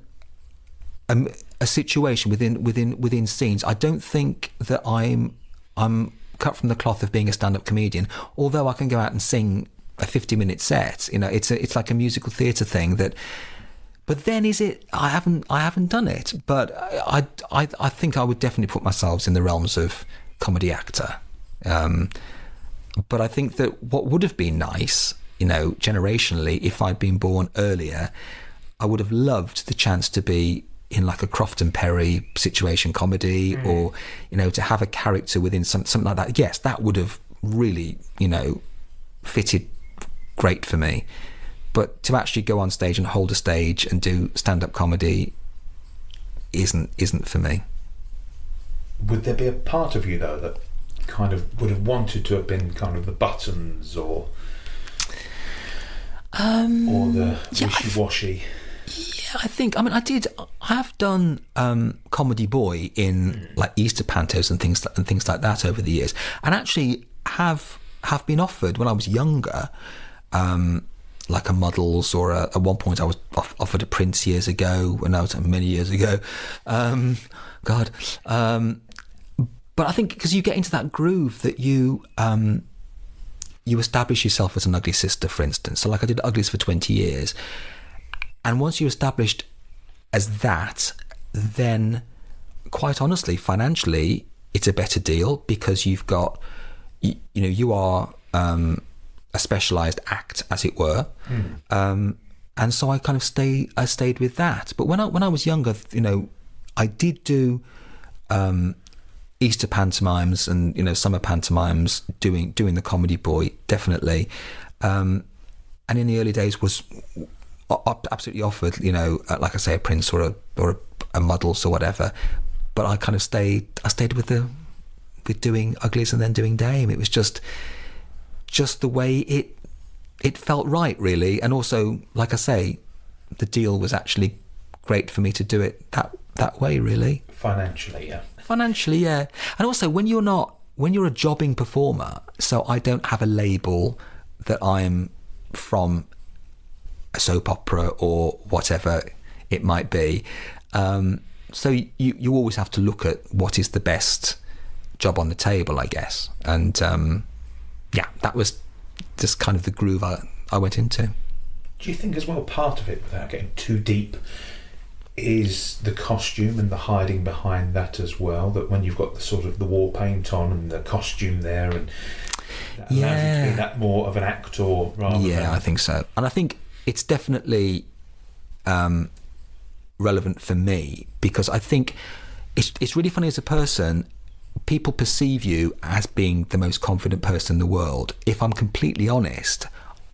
S2: a situation, within scenes, I don't think that I'm cut from the cloth of being a stand-up comedian, although I can go out and sing a 50-minute set. You know, it's like a musical theatre thing that. But then is it? I haven't done it, but I think I would definitely put myself in the realms of comedy actor. But I think that what would have been nice, you know, generationally, if I'd been born earlier, I would have loved the chance to be in like a Croft and Perry situation comedy, or, you know, to have a character within something like that. Yes, that would have really, you know, fitted great for me. But to actually go on stage and hold a stage and do stand-up comedy isn't for me.
S1: Would there be a part of you though that kind of would have wanted to have been kind of the Buttons or the wishy-washy?
S2: I think, I mean, I have done Comedy Boy in like Easter pantos and things like that over the years, and actually have been offered when I was younger, like a Muddles, or at one point I was offered a Prince years ago, when I was many years ago. But I think because you get into that groove that you establish yourself as an ugly sister, for instance. So like I did Uglies for 20 years. And once you're established as that, then quite honestly, financially, it's a better deal, because you've got, you know, you are a specialised act, as it were. And so I kind of stayed with that. But when I was younger, you know, I did do Easter pantomimes and, you know, summer pantomimes, doing the Comedy Boy, definitely. And in the early days was absolutely offered, you know, like I say, a Prince or a Muddles or whatever. But I kind of stayed with doing Uglies and then doing Dame. It was just the way it felt right, really. And also, like I say, the deal was actually great for me to do it that way, really.
S1: Financially,
S2: yeah. And also, when you're a jobbing performer, so I don't have a label that I'm from a soap opera or whatever it might be. So you always have to look at what is the best job on the table, I guess. And that was just kind of the groove I went into.
S1: Do you think as well, part of it, without getting too deep, is the costume and the hiding behind that as well? That when you've got the sort of the war paint on and the costume there, and that allows you to be that more of an actor rather than...
S2: I think so. And I think it's definitely relevant for me, because I think it's really funny as a person. People perceive you as being the most confident person in the world. If I'm completely honest,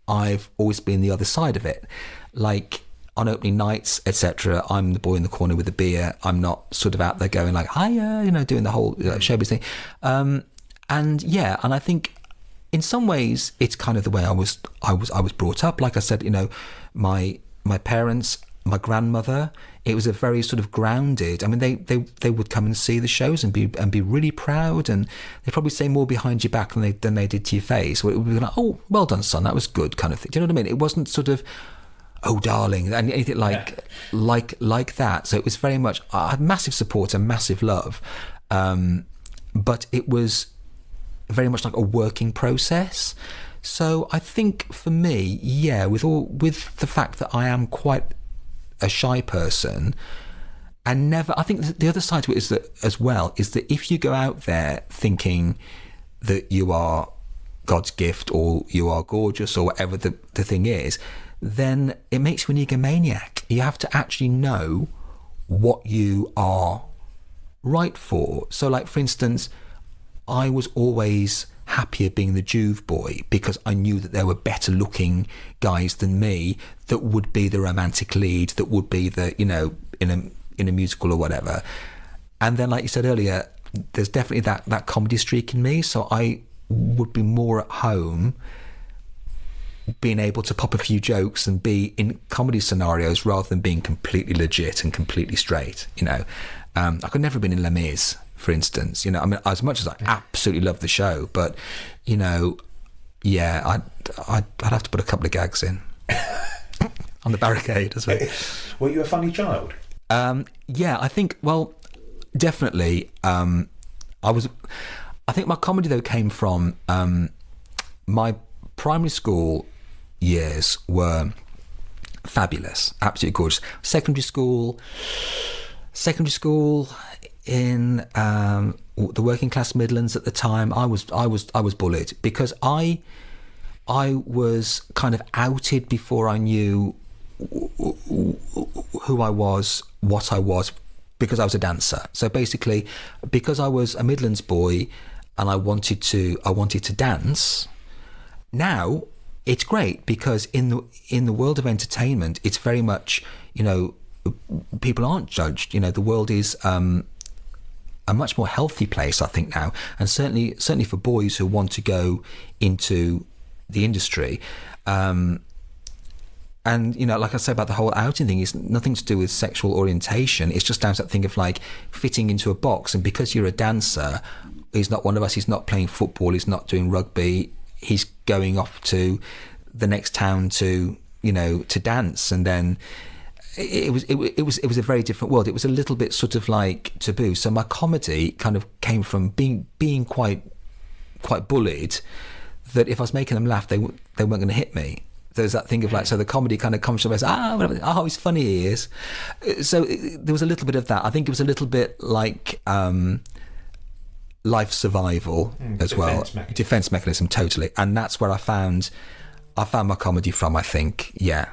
S2: I've always been the other side of it. Like on opening nights, etc., I'm the boy in the corner with a beer. I'm not sort of out there going like, hiya, you know, doing the whole showbiz thing. And I think in some ways it's kind of the way I was brought up. Like I said, you know, my parents, my grandmother, it was a very sort of grounded. I mean, they would come and see the shows and be really proud, and they'd probably say more behind your back than they did to your face. It would be like, oh, well done, son, that was good, kind of thing. Do you know what I mean? It wasn't sort of, oh, darling, and anything like that. So it was very much, I had massive support and massive love, but it was very much like a working process. So I think for me, with the fact that I am quite a shy person, and I think the other side to it is that as well, is that if you go out there thinking that you are God's gift or you are gorgeous or whatever the thing is, then it makes you an egomaniac. You have to actually know what you are right for. So like, for instance, I was always happier being the Juve boy, because I knew that there were better looking guys than me that would be the romantic lead, that would be the, you know, in a musical or whatever. And then, like you said earlier, there's definitely that comedy streak in me, so I would be more at home being able to pop a few jokes and be in comedy scenarios rather than being completely legit and completely straight, you know. I could never have been in Les Mis, for instance, you know. I mean, as much as I absolutely love the show, but, you know, I'd have to put a couple of gags in on the barricade as well.
S1: Were you a funny child?
S2: I think, well, definitely. I I think my comedy though came from my primary school years were fabulous, absolutely gorgeous. Secondary school in the working class Midlands at the time, I was bullied because I was kind of outed before I knew who I was, what I was, because I was a dancer. So basically, because I was a Midlands boy and I wanted to dance. Now it's great because in the world of entertainment, it's very much, you know, people aren't judged. You know, the world is a much more healthy place, I think, now, and certainly for boys who want to go into the industry. And, you know, like I say about the whole outing thing, it's nothing to do with sexual orientation. It's just down to that thing of like fitting into a box. And because you're a dancer, he's not one of us. He's not playing football. He's not doing rugby. He's going off to the next town to, you know, to dance. And then it was a very different world. It was a little bit sort of like taboo. So my comedy kind of came from being quite bullied, that if I was making them laugh, they weren't going to hit me. There's that thing of like, so the comedy kind of comes from us, he's funny, he is. So there was a little bit of that. I think it was a little bit like life survival as well. Defense mechanism, totally. And that's where I found my comedy from, I think. Yeah,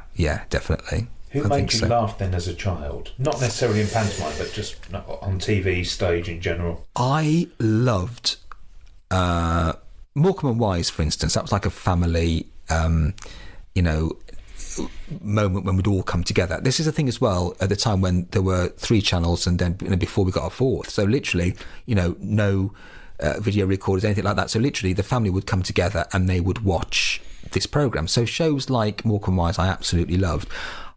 S2: definitely.
S1: Who made you laugh then as a child? Not necessarily in pantomime, but just on TV, stage in general.
S2: I loved Morecambe and Wise, for instance. That was like a family moment when we'd all come together. This is a thing as well at the time when there were 3 channels and then before we got a 4th. So literally, no video recorders, anything like that. So literally the family would come together and they would watch this programme. So shows like Morecambe and Wise I absolutely loved.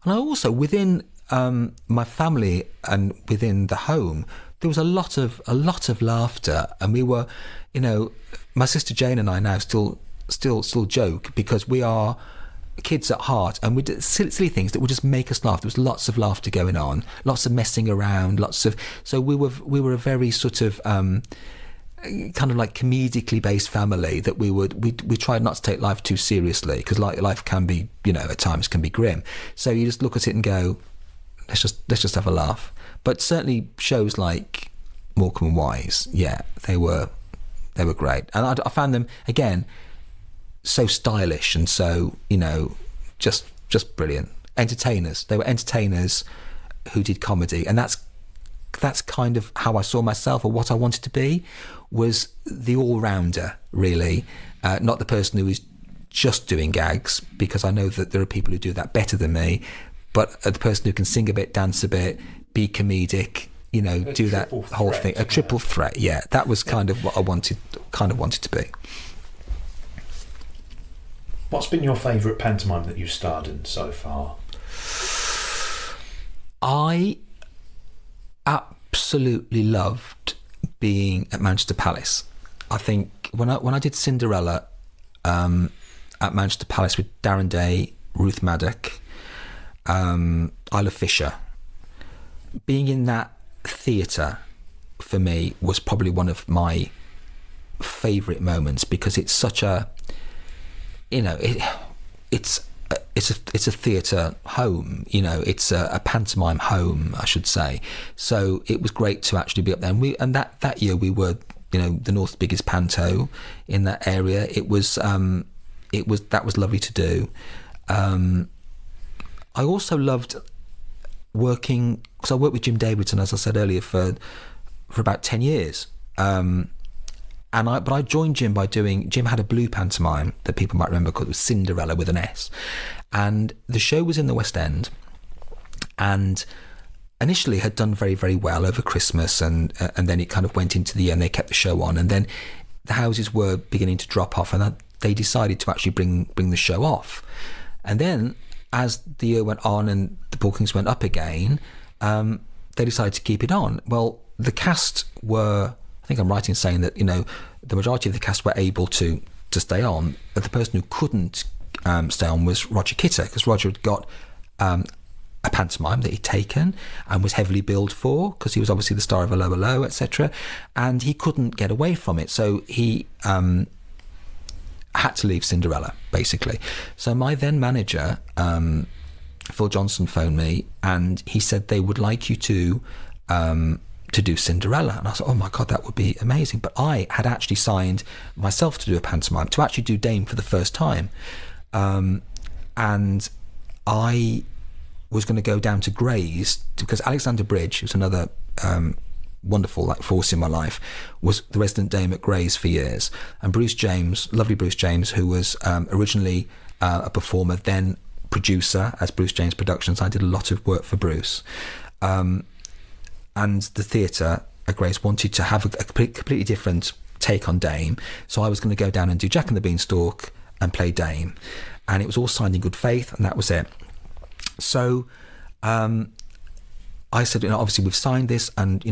S2: And I also, within my family and within the home, there was a lot of laughter, and we were, my sister Jane and I now still joke because we are kids at heart, and we did silly things that would just make us laugh. There was lots of laughter going on, lots of messing around, so we were a very sort of kind of like comedically based family, that we tried not to take life too seriously, because life can be, at times can be grim. So you just look at it and go, let's just have a laugh. But certainly shows like Morecambe and Wise, yeah, they were great, and I found them again so stylish and so, just brilliant entertainers. They were entertainers who did comedy, and that's kind of how I saw myself, or what I wanted to be, was the all-rounder, really, not the person who is just doing gags, because I know that there are people who do that better than me, but the person who can sing a bit, dance a bit, be comedic, do that whole thing. A triple threat, yeah. That was kind of what I wanted to be.
S1: What's been your favourite pantomime that you've starred in so far?
S2: I absolutely loved being at Manchester Palace. I think when I did Cinderella at Manchester Palace with Darren Day, Ruth Maddock, Isla Fisher, being in that theatre for me was probably one of my favourite moments, because it's such a, it's a theatre home, it's a pantomime home, I should say. So it was great to actually be up there, and that year we were, the North's biggest panto in that area. That was lovely to do. I also loved working, because I worked with Jim Davidson, as I said earlier, for about 10 years. But I joined Jim by Jim had a blue pantomime that people might remember called Cinderella with an S. And the show was in the West End, and initially had done very, very well over Christmas, and then it kind of went into the year and they kept the show on, and then the houses were beginning to drop off, and they decided to actually bring the show off. And then as the year went on and the bookings went up again, they decided to keep it on. Well, the cast were, I think I'm right in saying that, the majority of the cast were able to stay on, but the person who couldn't stay on was Roger Kitter, because Roger had got a pantomime that he'd taken and was heavily billed for, because he was obviously the star of A Low, A Low, etc. And he couldn't get away from it. So he had to leave Cinderella, basically. So my then manager, Phil Johnson, phoned me, and he said they would like you to do Cinderella. And I thought, oh my God, that would be amazing. But I had actually signed myself to do a pantomime, to actually do Dame for the first time. And I was going to go down to Grays, because Alexander Bridge, who's another wonderful force in my life, was the resident Dame at Grays for years. And Bruce James, lovely Bruce James, who was originally a performer, then producer as Bruce James Productions. I did a lot of work for Bruce. And the theatre at Grace wanted to have a completely different take on Dame. So I was going to go down and do Jack and the Beanstalk and play Dame. And it was all signed in good faith, and that was it. So I said, obviously we've signed this, and,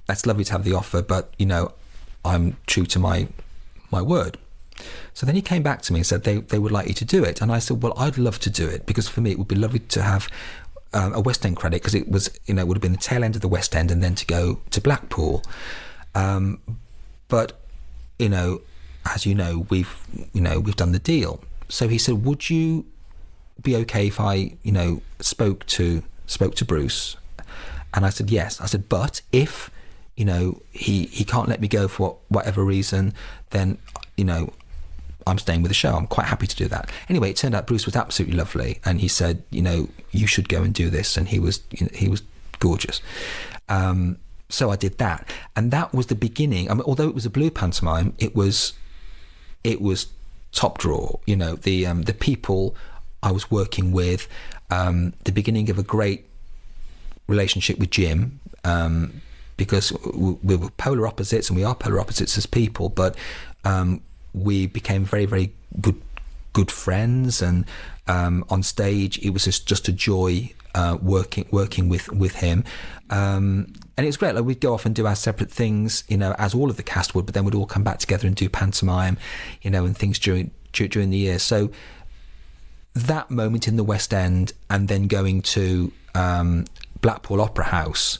S2: that's lovely to have the offer, but, I'm true to my word. So then he came back to me and said they would like you to do it. And I said, well, I'd love to do it, because for me it would be lovely to have a West End credit, because it was, it would have been the tail end of the West End and then to go to Blackpool. But, as you know, we've done the deal. So he said, would you be okay if I, spoke to Bruce? And I said, yes. I said, but if, he can't let me go for whatever reason, then, I'm staying with the show. I'm quite happy to do that. Anyway, it turned out Bruce was absolutely lovely, and he said, you should go and do this. And he was gorgeous. So I did that, and that was the beginning. I mean, although it was a blue pantomime, it was top drawer. The people I was working with, the beginning of a great relationship with Jim, because we were polar opposites, and we are polar opposites as people, but we became very, very good friends, and on stage it was just a joy working with him, and it was great. Like, we'd go off and do our separate things, as all of the cast would, but then we'd all come back together and do pantomime, and things during the year. So that moment in the West End, and then going to Blackpool Opera House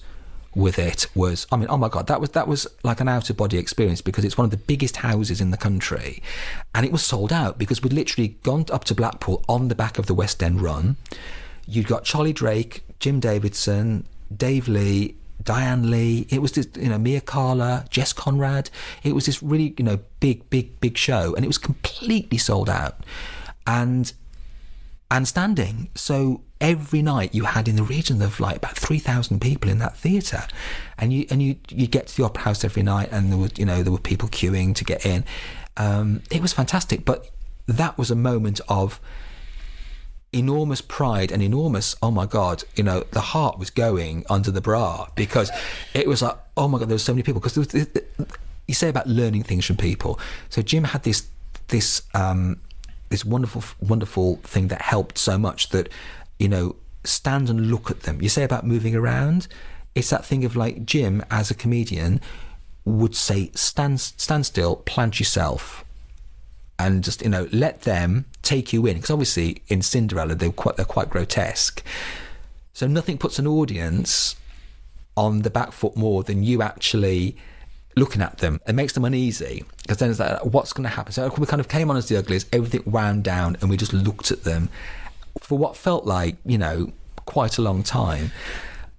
S2: with it, was, I mean, oh my God, that was like an out of body experience, because it's one of the biggest houses in the country, and it was sold out, because we'd literally gone up to Blackpool on the back of the West End run. You'd got Charlie Drake, Jim Davidson, Dave Lee, Diane Lee. It was this, Mia Carla, Jess Conrad. It was this really, big show, and it was completely sold out and standing. So every night you had in the region of like about 3,000 people in that theatre, and you get to the Opera House every night, and there were people queuing to get in. It was fantastic, but that was a moment of enormous pride and enormous, oh my God, the heart was going under the bra, because it was like, oh my God, there were so many people. Because you say about learning things from people. So Jim had this wonderful thing that helped so much, that, stand and look at them. You say about moving around, it's that thing of like, Jim as a comedian would say, stand still, plant yourself, and just, let them take you in. Because obviously in Cinderella they're quite grotesque. So nothing puts an audience on the back foot more than you actually looking at them. It makes them uneasy, because then it's like, what's going to happen? So we kind of came on as the uglies, everything wound down, and we just looked at them for what felt like, quite a long time.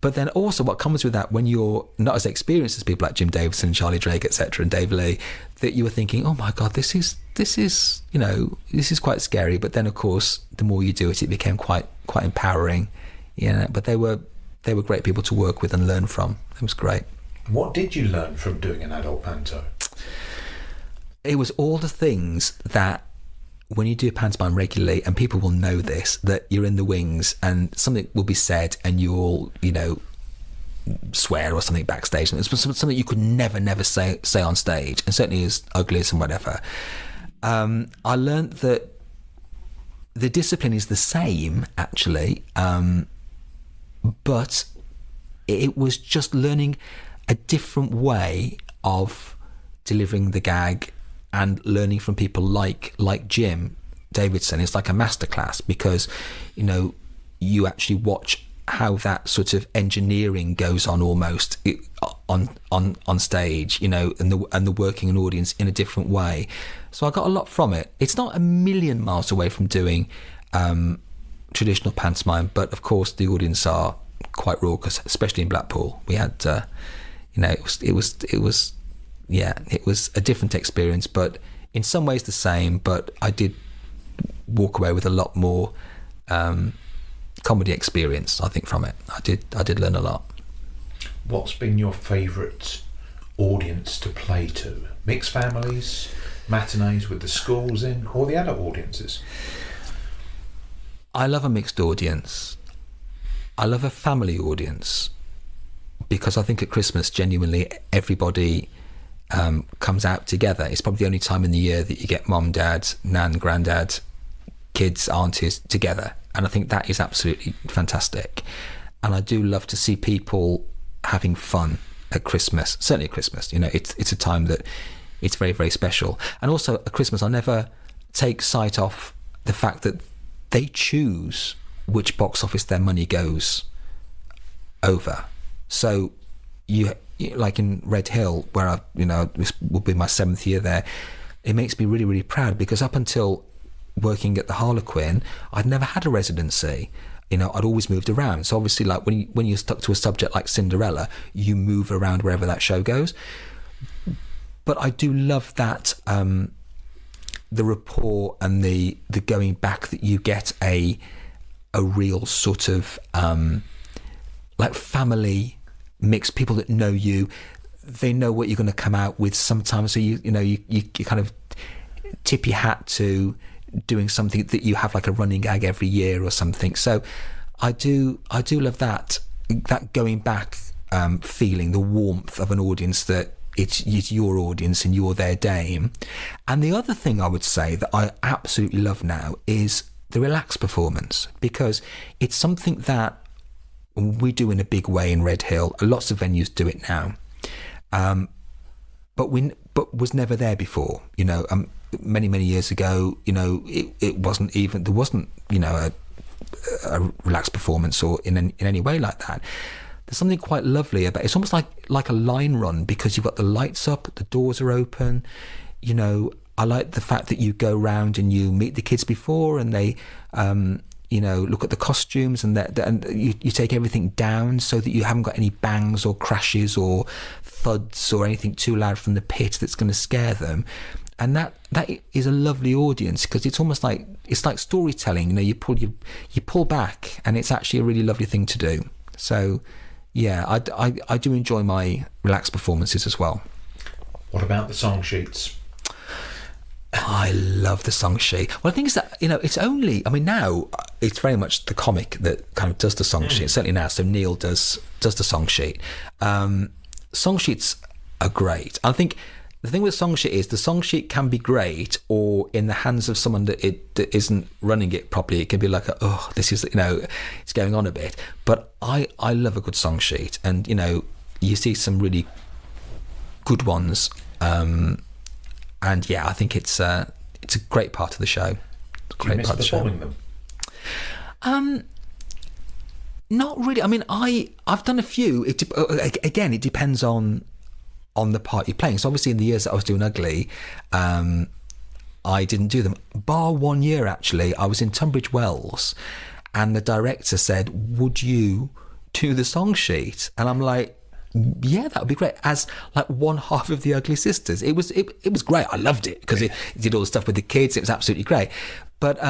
S2: But then also what comes with that, when you're not as experienced as people like Jim Davidson, Charlie Drake, etc., and Dave Lee, that you were thinking, oh my God, this is quite scary. But then of course, the more you do it, it became quite empowering. But they were great people to work with and learn from. It was great.
S1: What did you learn from doing an adult panto?
S2: It was all the things that, when you do pantomime regularly, and people will know this, that you're in the wings and something will be said and you'll, swear or something backstage. And it's something you could never say on stage, and certainly as uglies and whatever. I learned that the discipline is the same, actually, but it was just learning a different way of delivering the gag, and learning from people like Jim Davidson. It's like a masterclass, because you actually watch how that sort of engineering goes on almost on stage, and the working an audience in a different way. So I got a lot from it. It's not a million miles away from doing traditional pantomime, but of course the audience are quite raucous, especially in Blackpool. We had, it was a different experience, but in some ways the same. But I did walk away with a lot more comedy experience, I think, from it. I did learn a lot.
S1: What's been your favourite audience to play to? Mixed families, matinees with the schools in, or the adult audiences?
S2: I love a mixed audience. I love a family audience, because I think at Christmas, genuinely, everybody comes out together. It's probably the only time in the year that you get mum, dad, nan, granddad, kids, aunties together. And I think that is absolutely fantastic. And I do love to see people having fun at Christmas. Certainly at Christmas, it's a time that it's very, very special. And also at Christmas, I never take sight off the fact that they choose which box office their money goes over. So you like in Red Hill, where this will be my 7th year there, it makes me really, really proud, because up until working at the Harlequin, I'd never had a residency. I'd always moved around. So obviously, like when you're stuck to a subject like Cinderella, you move around wherever that show goes. But I do love that the rapport and the going back, that you get a real sort of like family mix. People that know you, they know what you're going to come out with sometimes. So you kind of tip your hat to doing something that you have like a running gag every year or something. So I do love that going back feeling, the warmth of an audience, that it's your audience and you're their dame. And the other thing I would say that I absolutely love now is the relaxed performance, because it's something that we do in a big way in Red Hill. Lots of venues do it now, but was never there before. Many years ago, it wasn't even, there wasn't a relaxed performance or in any way like that. There's something quite lovely about it. It's almost like a line run, because you've got the lights up, the doors are open. I like the fact that you go round and you meet the kids before, and they look at the costumes, and you take everything down so that you haven't got any bangs or crashes or thuds or anything too loud from the pit that's going to scare them. And that is a lovely audience, because it's almost like storytelling. You pull back, and it's actually a really lovely thing to do. So yeah, I do enjoy my relaxed performances as well.
S1: What about the song sheets?
S2: I love the song sheet. Well, the thing is that, it's only, now it's very much the comic that kind of does the song sheet, certainly now. So Neil does the song sheet. Song sheets are great. I think the thing with song sheet is the song sheet can be great, or in the hands of someone that isn't running it properly, it can be like, this is, it's going on a bit. But I love a good song sheet, and, you see some really good ones. And yeah, I think it's a great part of the show.
S1: Do you miss performing them?
S2: Not really. I've done a few. Again, it depends on the part you're playing. So obviously in the years that I was doing Ugly, I didn't do them. Bar 1 year, actually, I was in Tunbridge Wells, and the director said, "Would you do the song sheet?" And I'm like, yeah, that would be great. As like one half of the Ugly Sisters, it was great. I loved it, because it did all the stuff with the kids. It was absolutely great. But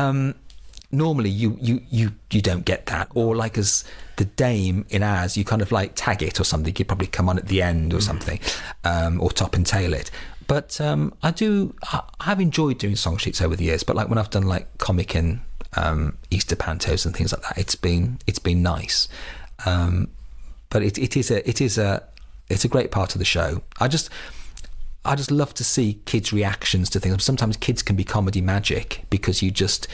S2: normally you don't get that. Or like as the dame in As, you kind of like tag it or something. You'd probably come on at the end or something, or top and tail it. But I have enjoyed doing song sheets over the years. But like when I've done like comic and Easter pantos and things like that, it's been nice. But it's a great part of the show. I just love to see kids' reactions to things. Sometimes kids can be comedy magic, because you just,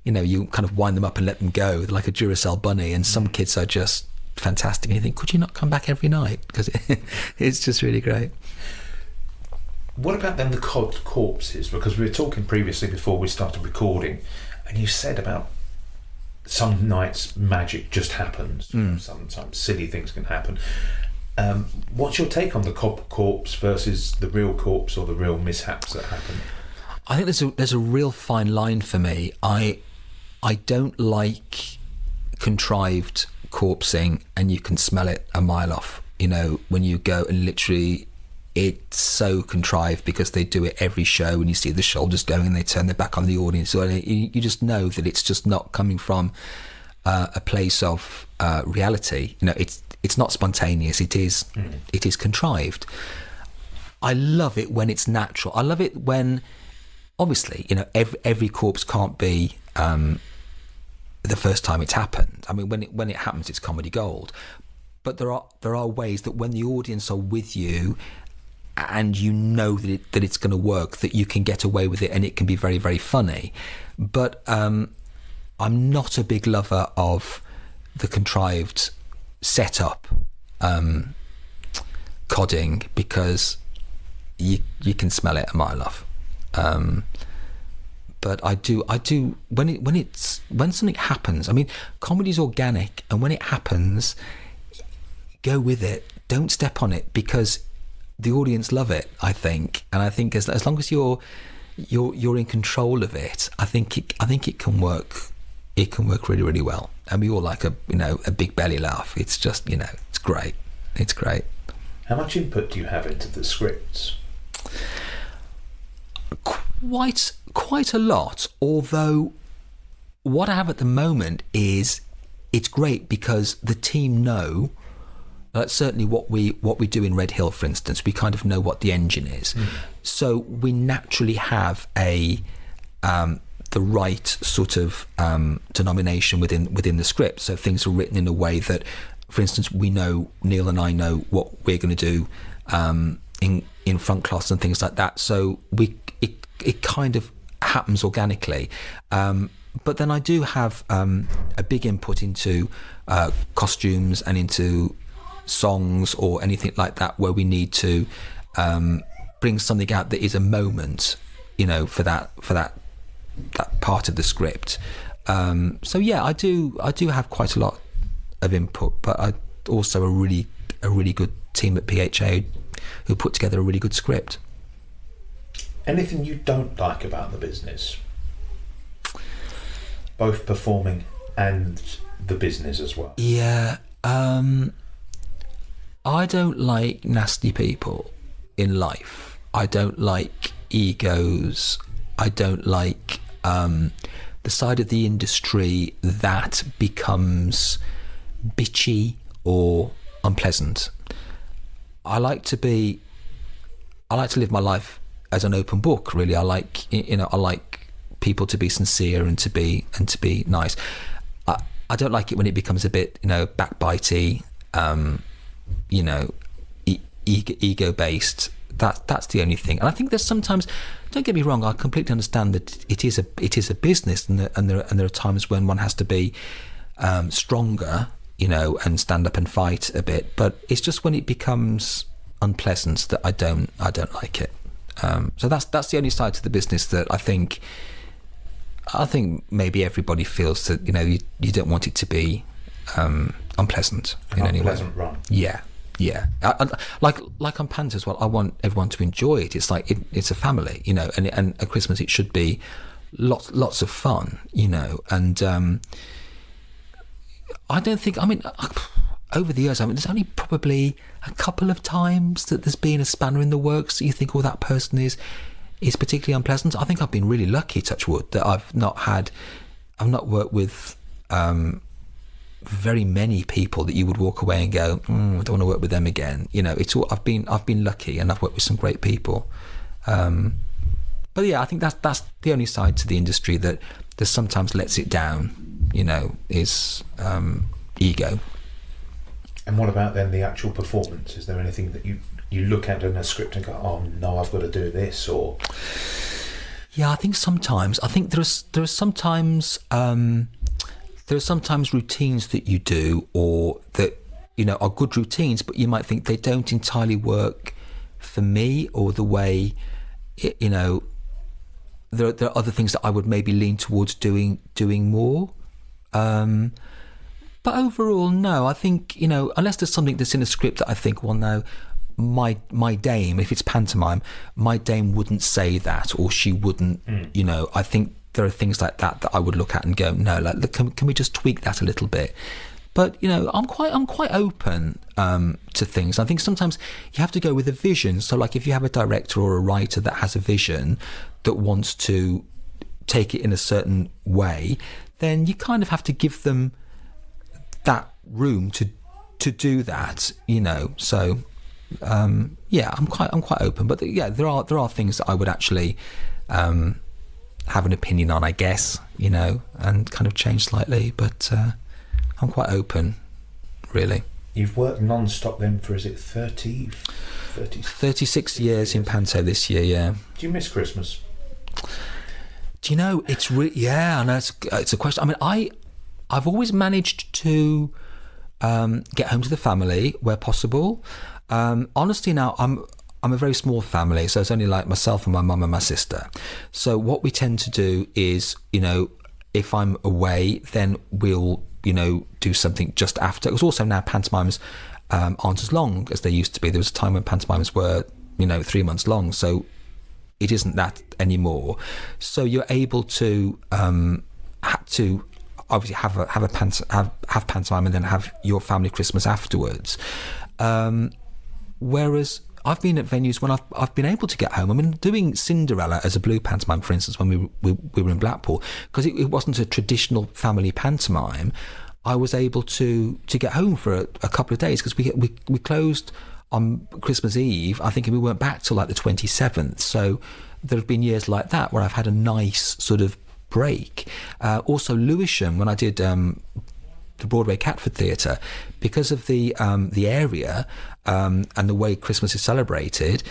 S2: you kind of wind them up and let them go. They're like a Duracell bunny, and some kids are just fantastic. And you think, could you not come back every night? Because it's just really great.
S1: What about then the corpses? Because we were talking previously before we started recording, and you said about some nights magic just happens. Sometimes silly things can happen. What's your take on the corpse versus the real corpse, or the real mishaps that happen?
S2: I think there's a real fine line for me. I don't like contrived corpsing, and you can smell it a mile off. You know, when you go and literally, it's so contrived because they do it every show, and you see the shoulders going and they turn their back on the audience. So you just know that it's just not coming from a place of reality. You know, it's not spontaneous. It is contrived. I love it when it's natural. I love it when, obviously, you know, every corpse can't be the first time it's happened. I mean, when it happens, it's comedy gold. But there are ways that when the audience are with you, and you know that it's going to work, that you can get away with it, and it can be very, very funny. But I'm not a big lover of the contrived setup codding, because you can smell it a mile off. But I do when something happens. I mean, comedy's organic, and when it happens, go with it. Don't step on it, because the audience love it, I think. And I think as long as you're in control of it, I think it can work. It can work really, really well. And we all like a big belly laugh. It's just, it's great. It's great.
S1: How much input do you have into the scripts?
S2: Quite a lot. Although what I have at the moment is, it's great because the team know. Certainly what we do in Red Hill, for instance, we kind of know what the engine is. So we naturally have the right sort of denomination within the script. So things are written in a way that, for instance, we know, Neil and I know what we're going to do in front class and things like that. So it kind of happens organically. But then I do have a big input into costumes and into songs or anything like that, where we need to bring something out that is a moment, for that part of the script. So yeah, I do have quite a lot of input, but I also a really good team at PHA who put together a really good script.
S1: Anything you don't like about the business, both performing and the business as well?
S2: Yeah. I don't like nasty people in life. I don't like egos. I don't like the side of the industry that becomes bitchy or unpleasant. I like to live my life as an open book, really. I like people to be sincere and to be nice. I don't like it when it becomes a bit, backbitey, ego based. That's the only thing. And I think there's sometimes, don't get me wrong, I completely understand that it is a business, and there are times when one has to be stronger, and stand up and fight a bit. But it's just when it becomes unpleasant that I don't like it. So that's the only side to the business that I think maybe everybody feels that you don't want it to be unpleasant in any way.
S1: Unpleasant run.
S2: Yeah. Like on Panto as well, I want everyone to enjoy it. It's like it's a family, and at Christmas it should be lots of fun, and I don't think, over the years, there's only probably a couple of times that there's been a spanner in the works that you think, that person is particularly unpleasant. I think I've been really lucky, touch wood, that I've not worked with very many people that you would walk away and go, I don't want to work with them again. It's all, I've been lucky, and I've worked with some great people. But yeah, I think that's the only side to the industry that sometimes lets it down, is ego.
S1: And what about then the actual performance? Is there anything that you look at in a script and go, oh no, I've got to do this? Or
S2: yeah, I think there are sometimes routines that you do, or that are good routines, but you might think they don't entirely work for me, or the way there are other things that I would maybe lean towards doing more. But overall, no. I think, unless there's something that's in a script that I think, well, no, my dame, if it's pantomime, my dame wouldn't say that, or she wouldn't, I think there are things like that I would look at and go, no, like, can we just tweak that a little bit? But I'm quite open to things. I think sometimes you have to go with a vision. So, like, if you have a director or a writer that has a vision that wants to take it in a certain way, then you kind of have to give them that room to do that. So I'm quite open. But there are things that I would actually have an opinion on, I guess, and kind of change slightly. But I'm quite open, really.
S1: You've worked non-stop then for, is it
S2: 36 years in Panto this year, yeah.
S1: Do you miss Christmas?
S2: Do you know, it's I know it's a question. I mean, I've always managed to get home to the family where possible. Honestly, now, I'm a very small family, so it's only like myself and my mum and my sister. So what we tend to do is, if I'm away, then we'll do something just after. Because also now pantomimes aren't as long as they used to be. There was a time when pantomimes were 3 months long, so it isn't that anymore. So you're able to obviously have pantomime and then have your family Christmas afterwards. Whereas I've been at venues when I've been able to get home. I mean, doing Cinderella as a blue pantomime, for instance, when we were in Blackpool, because it wasn't a traditional family pantomime, I was able to get home for a couple of days, because we closed on Christmas Eve, I think, and we weren't back till like the 27th. So there have been years like that where I've had a nice sort of break. Also, Lewisham, when I did the Broadway Catford Theatre, because of the area and the way Christmas is celebrated,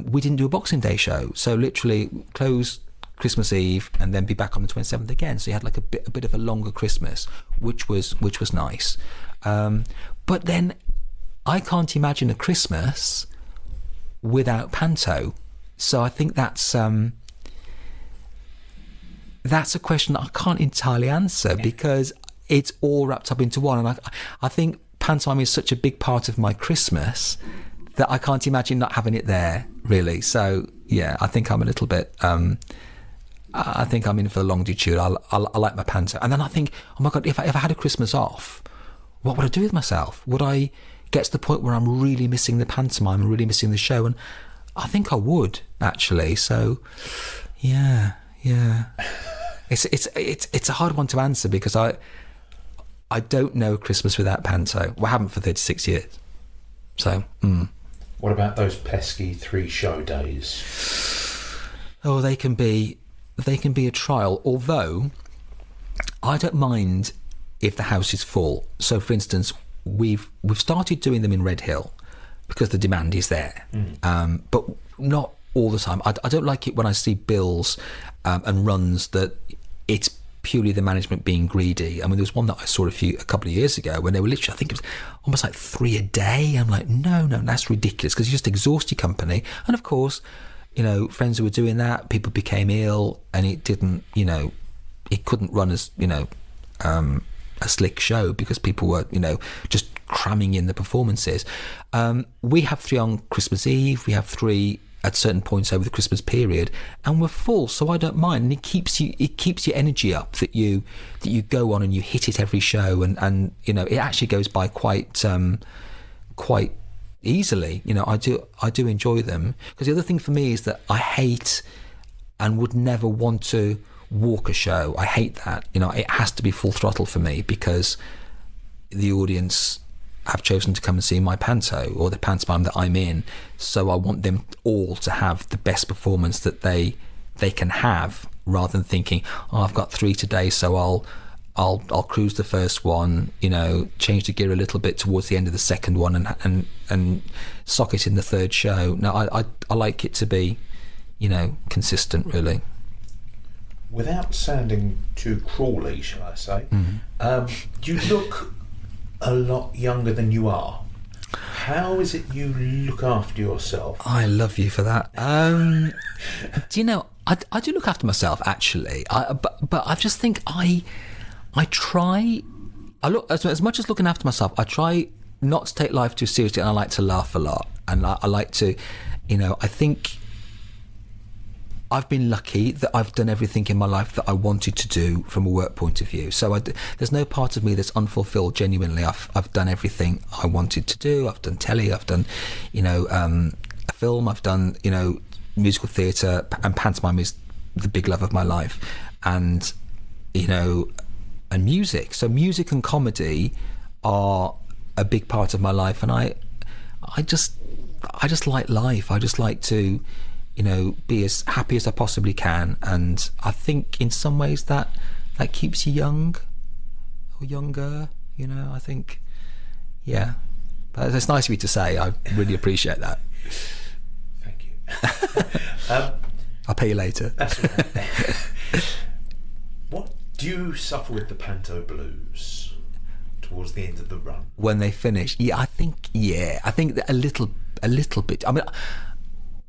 S2: we didn't do a Boxing Day show. So literally close Christmas Eve and then be back on the 27th again. So you had like a bit of a longer Christmas, which was nice. But then I can't imagine a Christmas without Panto. So I think that's a question that I can't entirely answer, because it's all wrapped up into one. And I think pantomime is such a big part of my Christmas that I can't imagine not having it there, really. So, yeah, I think I'm a little bit... I think I'm in for the longitude. I like my Panto. And then I think, oh my God, if I ever had a Christmas off, what would I do with myself? Would I get to the point where I'm really missing the pantomime and really missing the show? And I think I would, actually. So, yeah. It's a hard one to answer, because I don't know a Christmas without Panto. Well, I haven't for 36 years. So,
S1: What about those pesky 3 show days?
S2: Oh, they can be a trial. Although I don't mind if the house is full. So, for instance, we've started doing them in Redhill because the demand is there, but not all the time. I don't like it when I see bills and runs that it's purely the management being greedy. I mean, there was one that I saw a couple of years ago when they were literally, I think it was almost like 3 a day. I'm like, no, that's ridiculous, because you just exhaust your company. And of course, friends who were doing that, people became ill, and it didn't, it couldn't run as, a slick show, because people were, just cramming in the performances. We have 3 on Christmas Eve, we have 3 at certain points over the Christmas period, and we're full, so I don't mind. And it keeps your energy up, that you go on and you hit it every show, and it actually goes by quite easily. I do enjoy them, because the other thing for me is that I hate and would never want to walk a show. I hate that. It has to be full throttle for me, because the audience have chosen to come and see my panto or the pantomime that I'm in, so I want them all to have the best performance that they can have, rather than thinking, oh, I've got 3 today, so I'll cruise the first one, change the gear a little bit towards the end of the second one, and sock it in the third show. No, I like it to be, consistent, really.
S1: Without sounding too crawly, shall I say, you look a lot younger than you are. How is it you look after yourself?
S2: I love you for that. Do you know, I do look after myself, actually. But I just think I try. I look as much as looking after myself. I try not to take life too seriously, and I like to laugh a lot. And I like to, I think I've been lucky that I've done everything in my life that I wanted to do from a work point of view. So there's no part of me that's unfulfilled. Genuinely, I've done everything I wanted to do. I've done telly. I've done, a film. I've done, musical theatre, and pantomime is the big love of my life, and and music. So music and comedy are a big part of my life, and I just like life. I just like to be as happy as I possibly can, and I think in some ways that keeps you young or younger. I think, yeah. But it's nice of you to say. I really appreciate that.
S1: Thank you.
S2: I'll pay you later.
S1: That's all right. What do you suffer with the Panto blues towards the end of the run?
S2: When they finish, I think that a little bit. I mean,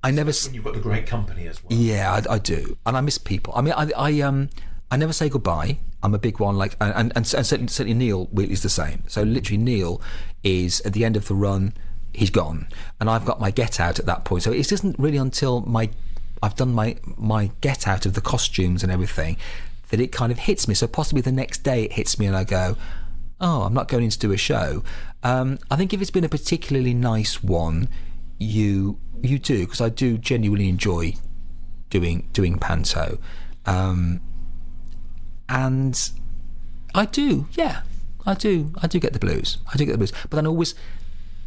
S2: I never.
S1: When you've got the great company as well.
S2: Yeah, I do, and I miss people. I mean, I never say goodbye. I'm a big one, and certainly Neil Wheatley's the same. So literally, Neil is at the end of the run, he's gone, and I've got my get out at that point. So it isn't really until I've done my get out of the costumes and everything that it kind of hits me. So possibly the next day it hits me, and I go, oh, I'm not going in to do a show. I think if it's been a particularly nice one, you do, because I do genuinely enjoy doing panto, and I do get the blues. But then always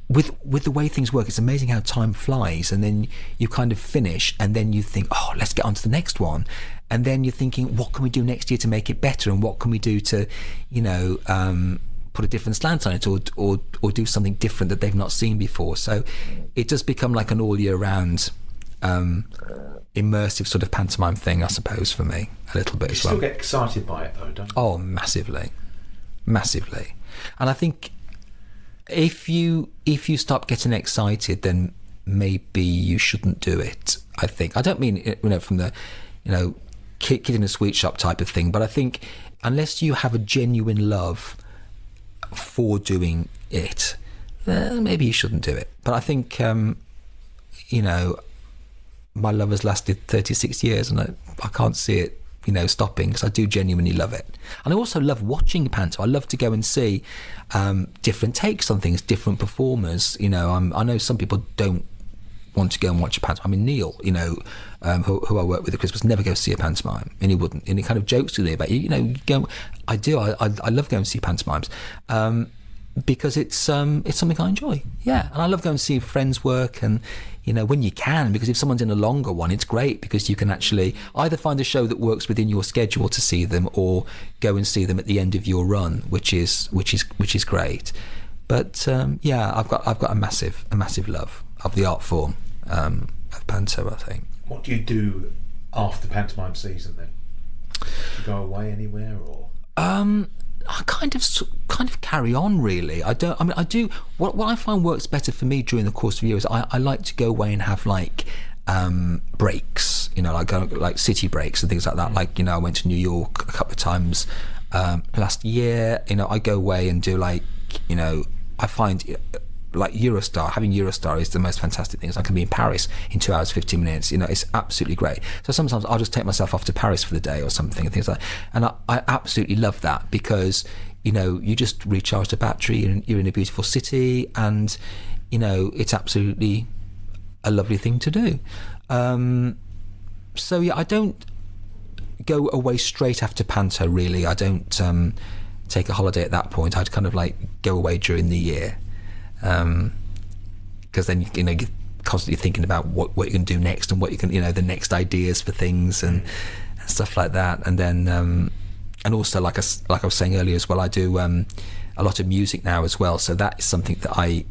S2: with the way things work, it's amazing how time flies, and then you kind of finish, and then you think, oh, let's get on to the next one, and then you're thinking, what can we do next year to make it better, and what can we do to put a different slant on it, or do something different that they've not seen before. So it does become like an all year round immersive sort of pantomime thing, I suppose, for me, a little bit as well.
S1: You still get excited by it though, don't you?
S2: Oh, massively. And I think if you stop getting excited, then maybe you shouldn't do it. I think I don't mean from the kid in a sweet shop type of thing, but I think unless you have a genuine love for doing it, maybe you shouldn't do it. But I think my love has lasted 36 years, and I can't see it stopping, because I do genuinely love it. And I also love watching panto. I love to go and see different takes on things, different performers. I know some people don't want to go and watch a pantomime. I mean, Neil, who I work with at Christmas, never go see a pantomime, and he wouldn't. And he kind of jokes with me about you go. I do. I love going to see pantomimes because it's something I enjoy. Yeah, and I love going to see friends work, and when you can, because if someone's in a longer one, it's great because you can actually either find a show that works within your schedule to see them, or go and see them at the end of your run, which is great. But I've got a massive love of the art form of panto, I think.
S1: What do you do after pantomime season then? Do you go away anywhere, or?
S2: I kind of carry on, really. I do. What I find works better for me during the course of the year is I like to go away and have breaks. Like city breaks and things like that. Like I went to New York a couple of times last year. I go away and do I find like Eurostar. Having Eurostar is the most fantastic thing. I can be in Paris in 2 hours 15 minutes. It's absolutely great. So sometimes I'll just take myself off to Paris for the day or something, and things like that. And I absolutely love that, because you just recharge the battery, you're in a beautiful city, and it's absolutely a lovely thing to do. So yeah, I don't go away straight after panto, really. I don't take a holiday at that point. I'd kind of go away during the year, because then you're constantly thinking about what you can do next, and what you can the next ideas for things and stuff like that. And then and also like I was saying earlier as well, I do a lot of music now as well, so that is something that I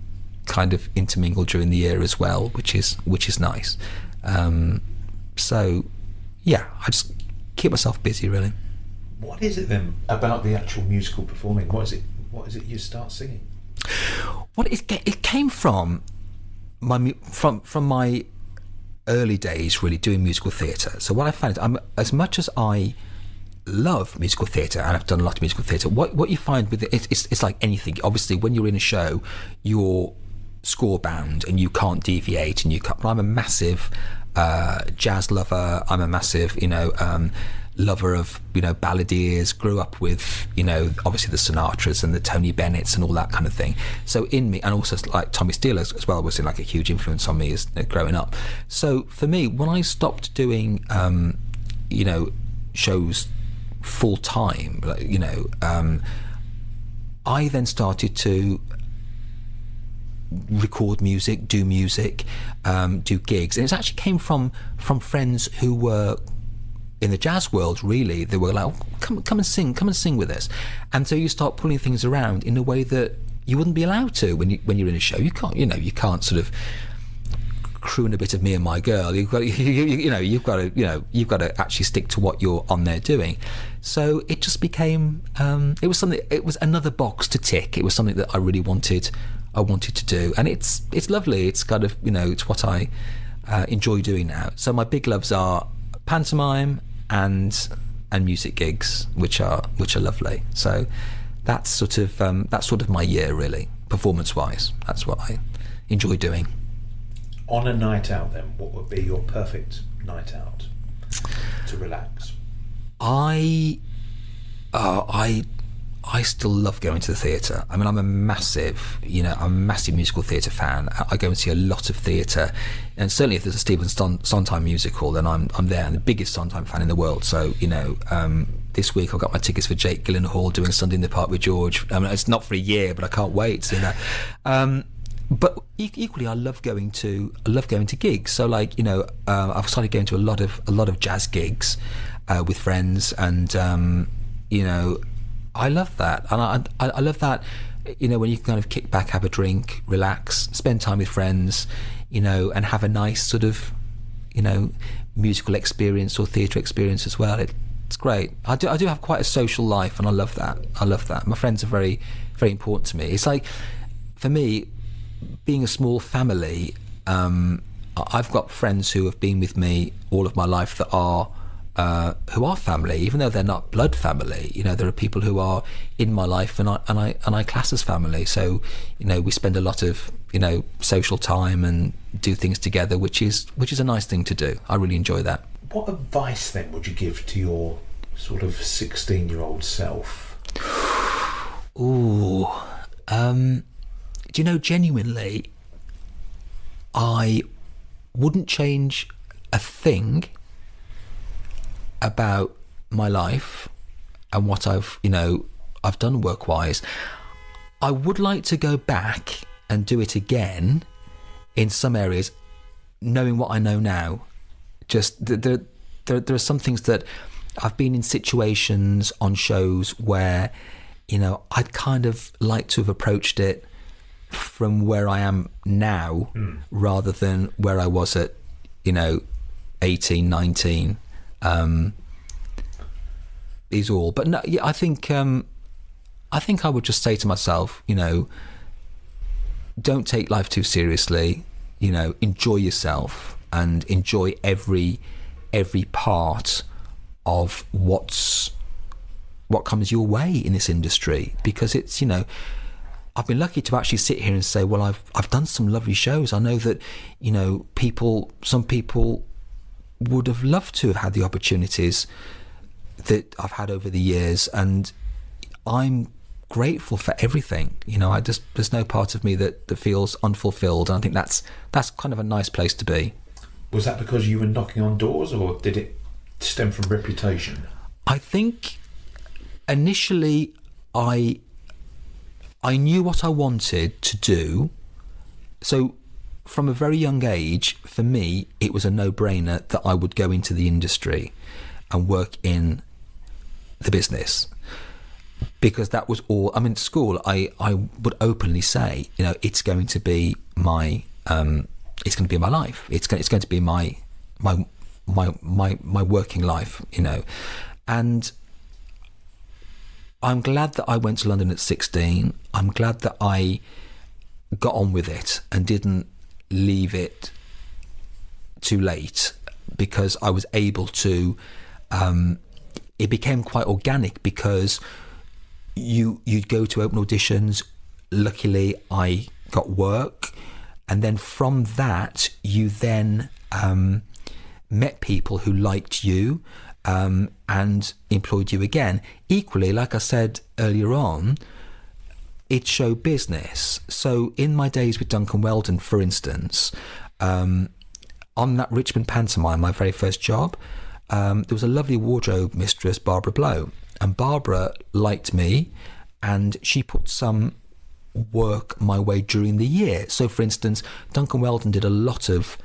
S2: kind of intermingle during the year as well, which is nice. So yeah, I just keep myself busy, really.
S1: What is it then about the actual musical performing? What is it you start singing?
S2: Well, it came from my early days, really, doing musical theatre. So what I found is, as much as I love musical theatre, and I've done a lot of musical theatre. What you find with it, it's like anything. Obviously, when you're in a show, you're score bound and you can't deviate, and you can't. But I'm a massive jazz lover. I'm a massive, lover of, balladeers. Grew up with, obviously the Sinatras and the Tony Bennett's and all that kind of thing. So in me, and also like Tommy Steele as well, was like a huge influence on me as growing up. So for me, when I stopped doing, shows full time, I then started to record music, do gigs, and it actually came from friends who were in the jazz world. Really, they were like, oh, come and sing with us. And so you start pulling things around in a way that you wouldn't be allowed to when you're in a show. You can't sort of croon a bit of Me and My Girl. You've got to actually stick to what you're on there doing. So it just became it was another box to tick. It was something that I really wanted to do, and it's lovely. It's kind of, it's what I enjoy doing now. So my big loves are pantomime and music gigs, which are lovely. So that's sort of my year, really, performance wise. That's what I enjoy doing.
S1: On a night out, then, what would be your perfect night out to relax? I still love going to the theatre. I mean, I'm a massive musical theatre fan. I go and see a lot of theatre, and certainly if there's a Stephen Sondheim musical, then I'm there. I'm the biggest Sondheim fan in the world. So this week I've got my tickets for Jake Gyllenhaal doing Sunday in the Park with George. I mean, it's not for a year, but I can't wait. But equally, I love going to gigs. So I've started going to a lot of jazz gigs with friends, and I love that, and I love that. When you can kind of kick back, have a drink, relax, spend time with friends, and have a nice sort of musical experience or theatre experience as well. It's great. I do have quite a social life, and I love that. My friends are very, very important to me. It's like, for me, being a small family, I've got friends who have been with me all of my life that are who are family, even though they're not blood family. There are people who are in my life, and I class as family. So we spend a lot of social time and do things together, which is a nice thing to do. I really enjoy that. What advice then would you give to your sort of 16-year-old self?
S2: Ooh. Do you know, genuinely, I wouldn't change a thing about my life and what I've done work-wise. I would like to go back and do it again in some areas, knowing what I know now. Just there are some things that I've been in situations on shows where I'd kind of like to have approached it from where I am now, rather than where I was at 18, 19, is all. But no, yeah, I think I would just say to myself, don't take life too seriously. Enjoy yourself and enjoy every part of what comes your way in this industry, because it's I've been lucky to actually sit here and say, well, I've done some lovely shows. I know that some people would have loved to have had the opportunities that I've had over the years, and I'm grateful for everything. There's no part of me that feels unfulfilled, and I think that's kind of a nice place to be.
S1: Was that because you were knocking on doors, or did it stem from reputation?
S2: I think initially I knew what I wanted to do, so from a very young age, for me, it was a no-brainer that I would go into the industry and work in the business, because that was all. I mean, at school, I would openly say, it's going to be my life. It's going to be my working life, and I'm glad that I went to London at 16. I'm glad that I got on with it and didn't leave it too late, because I was able to it became quite organic because you'd go to open auditions. Luckily, I got work, and then from that, you then met people who liked you and employed you again. Equally, like I said earlier on, it's show business. So in my days with Duncan Weldon, for instance, on that Richmond pantomime, my very first job, there was a lovely wardrobe mistress, Barbara Blow, and Barbara liked me, and she put some work my way during the year. So for instance, Duncan Weldon did a lot of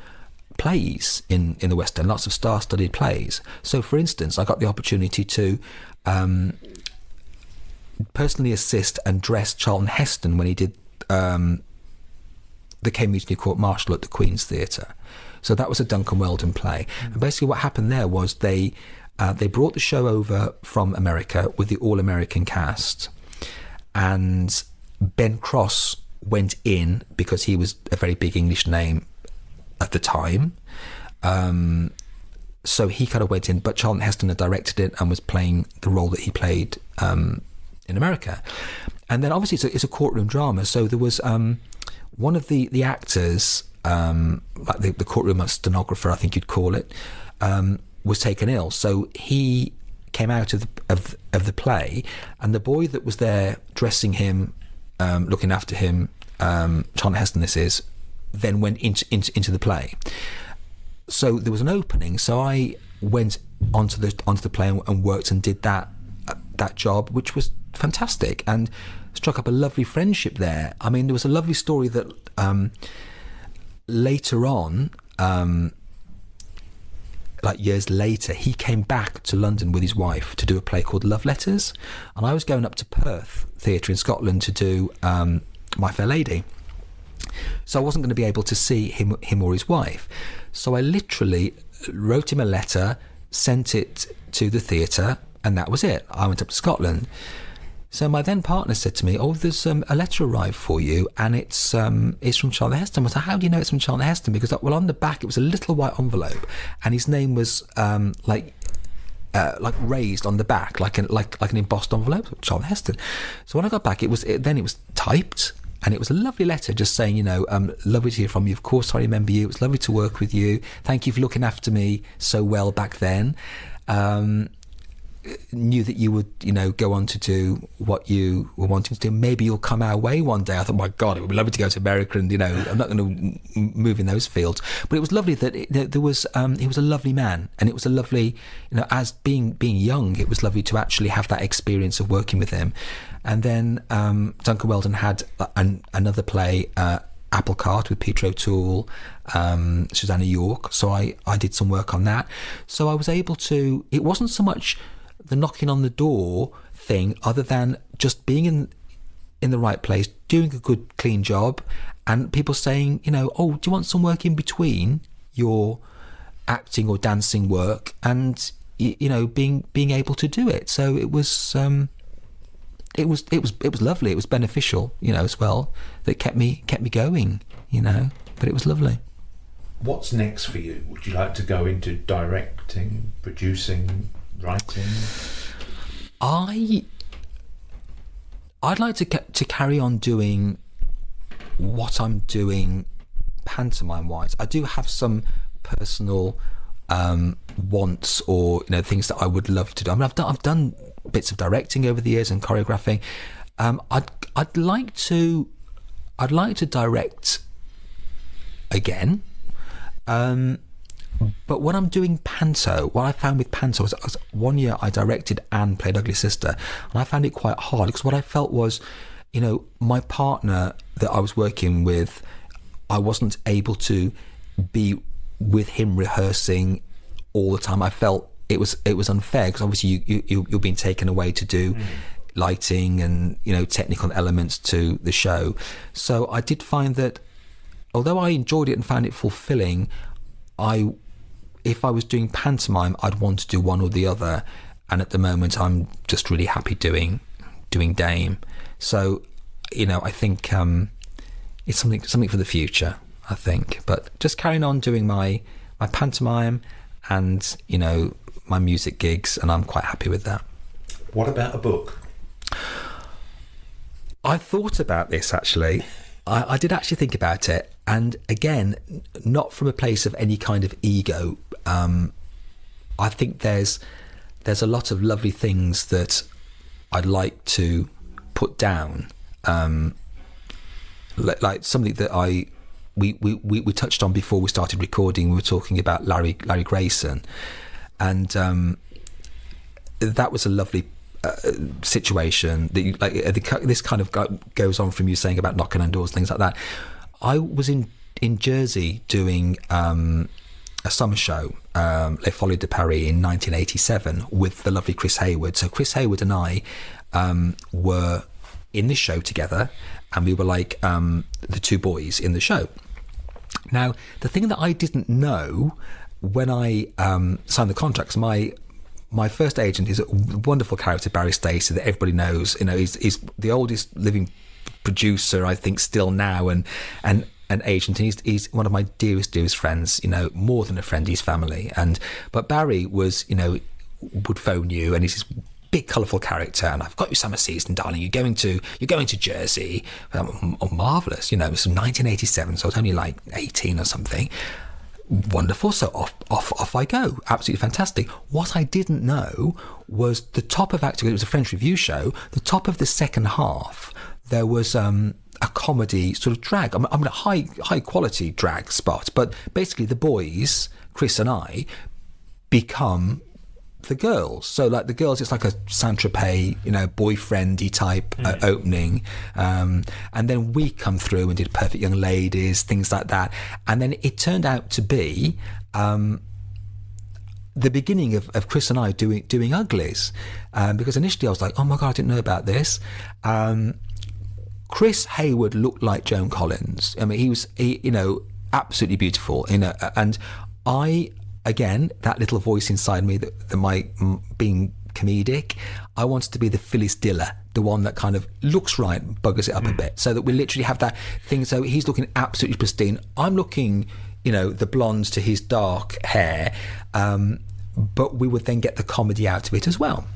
S2: plays in the West End, lots of star-studded plays. So for instance, I got the opportunity to personally assist and dress Charlton Heston when he did the Cambridge New Court Martial at the Queen's Theatre. So that was a Duncan Weldon play. And basically what happened there was they brought the show over from America with the all-American cast, and Ben Cross went in because he was a very big English name at the time. So he kind of went in, but Charlton Heston had directed it and was playing the role that he played in America. And then obviously it's a courtroom drama. So there was one of the actors, like the courtroom stenographer, I think you'd call it, was taken ill. So he came out of the play, and the boy that was there dressing him, looking after him, Charlton Heston this is, then went into the play. So there was an opening, so I went onto the play and worked and did that job, which was fantastic, and struck up a lovely friendship there. I mean, there was a lovely story that later on, like years later, he came back to London with his wife to do a play called Love Letters, and I was going up to Perth Theatre in Scotland to do My Fair Lady. So I wasn't going to be able to see him or his wife. So I literally wrote him a letter, sent it to the theatre, and that was it. I went up to Scotland. So my then partner said to me, "Oh, there's a letter arrived for you, and it's from Charlton Heston." I was like, "How do you know it's from Charlton Heston?" Because well, on the back it was a little white envelope, and his name was like raised on the back, like an embossed envelope, Charlton Heston. So when I got back, it was typed. And it was a lovely letter just saying, lovely to hear from you. Of course, I remember you. It was lovely to work with you. Thank you for looking after me so well back then. Knew that you would, go on to do what you were wanting to do. Maybe you'll come our way one day. I thought, my God, it would be lovely to go to America, and I'm not going to move in those fields. But it was lovely that there was. He was a lovely man, and it was a lovely, as being young, it was lovely to actually have that experience of working with him. And then Duncan Weldon had another play, Apple Cart, with Peter O'Toole, Susanna York. So I did some work on that. So I was able to. It wasn't so much the knocking on the door thing, other than just being in the right place, doing a good, clean job, and people saying, "Oh, do you want some work in between your acting or dancing work?" And being able to do it. So it was. It was lovely. It was beneficial, as well. That kept me going, But it was lovely.
S1: What's next for you? Would you like to go into directing, producing, writing?
S2: I'd like to carry on doing what I'm doing pantomime-wise. I do have some personal wants or things that I would love to do. I mean, I've done bits of directing over the years and choreographing. I'd like to direct again. But when I'm doing Panto, what I found with Panto was 1 year I directed and played Ugly Sister, and I found it quite hard because what I felt was, my partner that I was working with, I wasn't able to be with him rehearsing all the time. I felt it was unfair because obviously you're being taken away to do lighting and technical elements to the show. So I did find that although I enjoyed it and found it fulfilling, if I was doing pantomime, I'd want to do one or the other, and at the moment I'm just really happy doing Dame. So I think it's something for the future, I think. But just carrying on doing my pantomime and my music gigs, and I'm quite happy with that.
S1: What about a book?
S2: I thought about this, actually. I did actually think about it, and again, not from a place of any kind of ego. I think there's a lot of lovely things that I'd like to put down, like something that we touched on before we started recording. We were talking about Larry Grayson, and that was a lovely situation that you, like, this kind of goes on from you saying about knocking on doors, things like that. I was in Jersey doing a summer show, Les Folies de Paris, in 1987 with the lovely Chris Hayward. So Chris Hayward and I were in the show together, and we were like the two boys in the show. Now, the thing that I didn't know when I signed the contracts, my first agent is a wonderful character, Barry Stacey, that everybody knows. You know, he's the oldest living producer, I think, still now, and an agent. And he's one of my dearest friends. You know, more than a friend, he's family. But Barry was, you know, would phone you, and he's this big colourful character, and I've got you summer season, darling. You're going to Jersey. Oh, marvellous. You know, it was 1987, so I was only like 18 or something. Wonderful. So off I go. Absolutely fantastic. What I didn't know was the top of it was a French review show. The top of the second half, there was a comedy sort of drag. I mean a high quality drag spot, but basically the boys, Chris and I, become the girls. So like the girls, it's like a Saint-Tropez, you know, boyfriendy type opening, and then we come through and did Perfect Young Ladies, things like that. And then it turned out to be the beginning of Chris and I doing Uglies, because initially I was like, oh my god, I didn't know about this. Chris Hayward looked like Joan Collins. I mean, he you know, absolutely beautiful, you know, and again, that little voice inside me that might, being comedic, I wanted to be the Phyllis Diller, the one that kind of looks right, buggers it up a bit, so that we literally have that thing. So he's looking absolutely pristine. I'm looking, you know, the blondes to his dark hair, but we would then get the comedy out of it as well.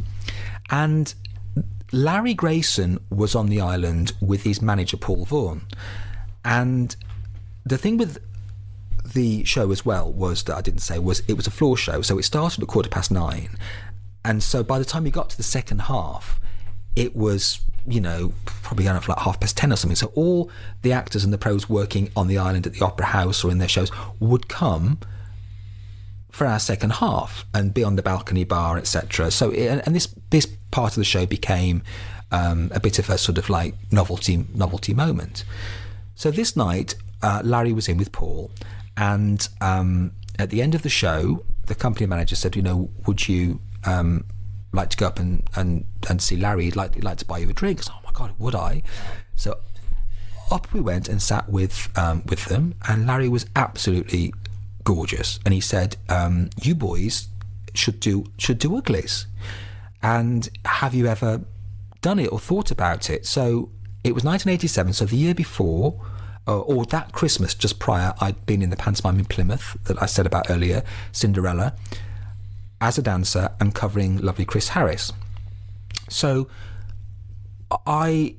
S2: And Larry Grayson was on the island with his manager, Paul Vaughan. And the thing with the show as well was that I didn't say was it was a floor show, so it started at 9:15, and so by the time we got to the second half, it was, you know, probably going up for like 10:30 or something. So all the actors and the pros working on the island at the Opera House or in their shows would come for our second half and be on the balcony bar, etc. So and this part of the show became a bit of a sort of like novelty moment. So this night, Larry was in with Paul. And at the end of the show, the company manager said, you know, would you like to go up and see Larry? He'd like to buy you a drink. So, oh my God, would I? So up we went and sat with them, and Larry was absolutely gorgeous. And he said, you boys should do Uglies. And have you ever done it or thought about it? So it was 1987, so the year before, or that Christmas just prior, I'd been in the pantomime in Plymouth that I said about earlier, Cinderella, as a dancer and covering lovely Chris Harris. So I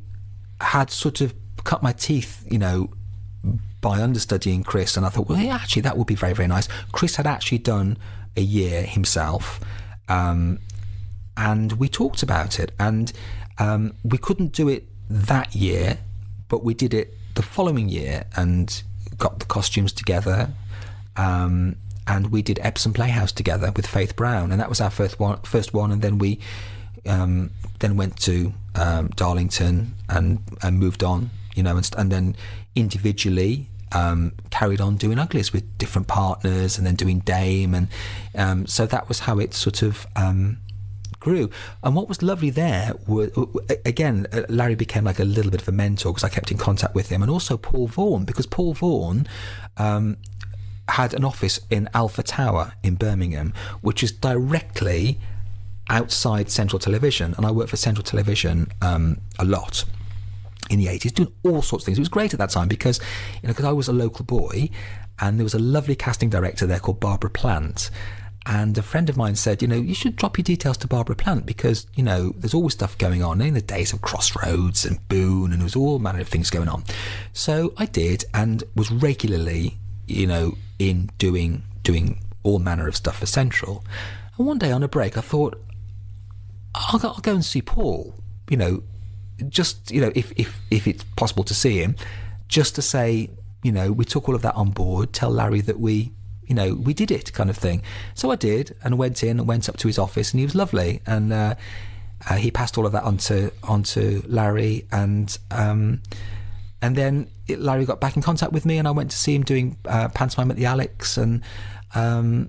S2: had sort of cut my teeth, you know, by understudying Chris, and I thought, well, yeah, actually that would be very, very nice. Chris had actually done a year himself, and we talked about it, and we couldn't do it that year, but we did it the following year and got the costumes together, and we did Epsom Playhouse together with Faith Brown, and that was our first one. And then we then went to Darlington and moved on, you know, and then individually carried on doing Uglies with different partners, and then doing Dame, and so that was how it sort of grew. And what was lovely there was, again, Larry became like a little bit of a mentor because I kept in contact with him, and also Paul Vaughan, because Paul Vaughan had an office in Alpha Tower in Birmingham, which is directly outside Central Television, and I worked for Central Television a lot in the 80s, doing all sorts of things. It was great at that time because, you know, because I was a local boy, and there was a lovely casting director there called Barbara Plant, And a friend of mine said, you should drop your details to Barbara Plant because, there's always stuff going on. In the days of Crossroads and Boone, and there was all manner of things going on. So I did, and was regularly, in doing all manner of stuff for Central. And one day on a break, I thought, I'll go and see Paul, just, if it's possible to see him, just to say, we took all of that on board, tell Larry that we did it, kind of thing. So I did, and went in and went up to his office, and he was lovely. And he passed all of that onto Larry, and then Larry got back in contact with me, and I went to see him doing pantomime at the Alex, and that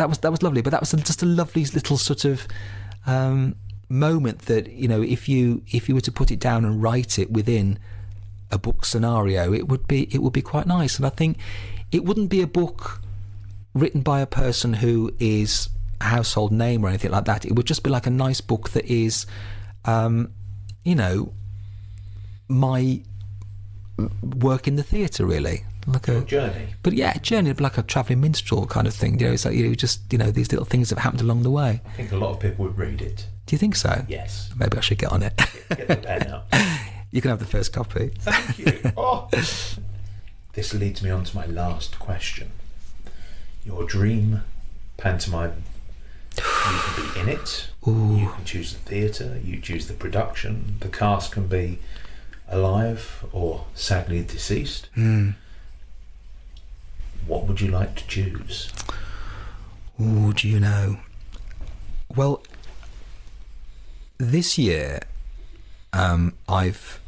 S2: was lovely. But that was just a lovely little sort of moment that if you were to put it down and write it within a book scenario, it would be quite nice. And I think it wouldn't be a book written by a person who is a household name or anything like that. It would just be like a nice book that is my work in the theatre, really, like a
S1: journey.
S2: But yeah, a journey, like a travelling minstrel kind of thing. It's like just these little things that have happened along the way.
S1: I think a lot of people would read it.
S2: Do you think so?
S1: Yes.
S2: Maybe I should get on it.
S1: Get the pen out.
S2: You can have the first copy.
S1: Thank you. Oh. This leads me on to my last question. Your dream pantomime. You can be in it.
S2: Ooh.
S1: You can choose the theatre. You choose the production. The cast can be alive or sadly deceased. What would you like to choose?
S2: Oh, do you know? Well, this year, I've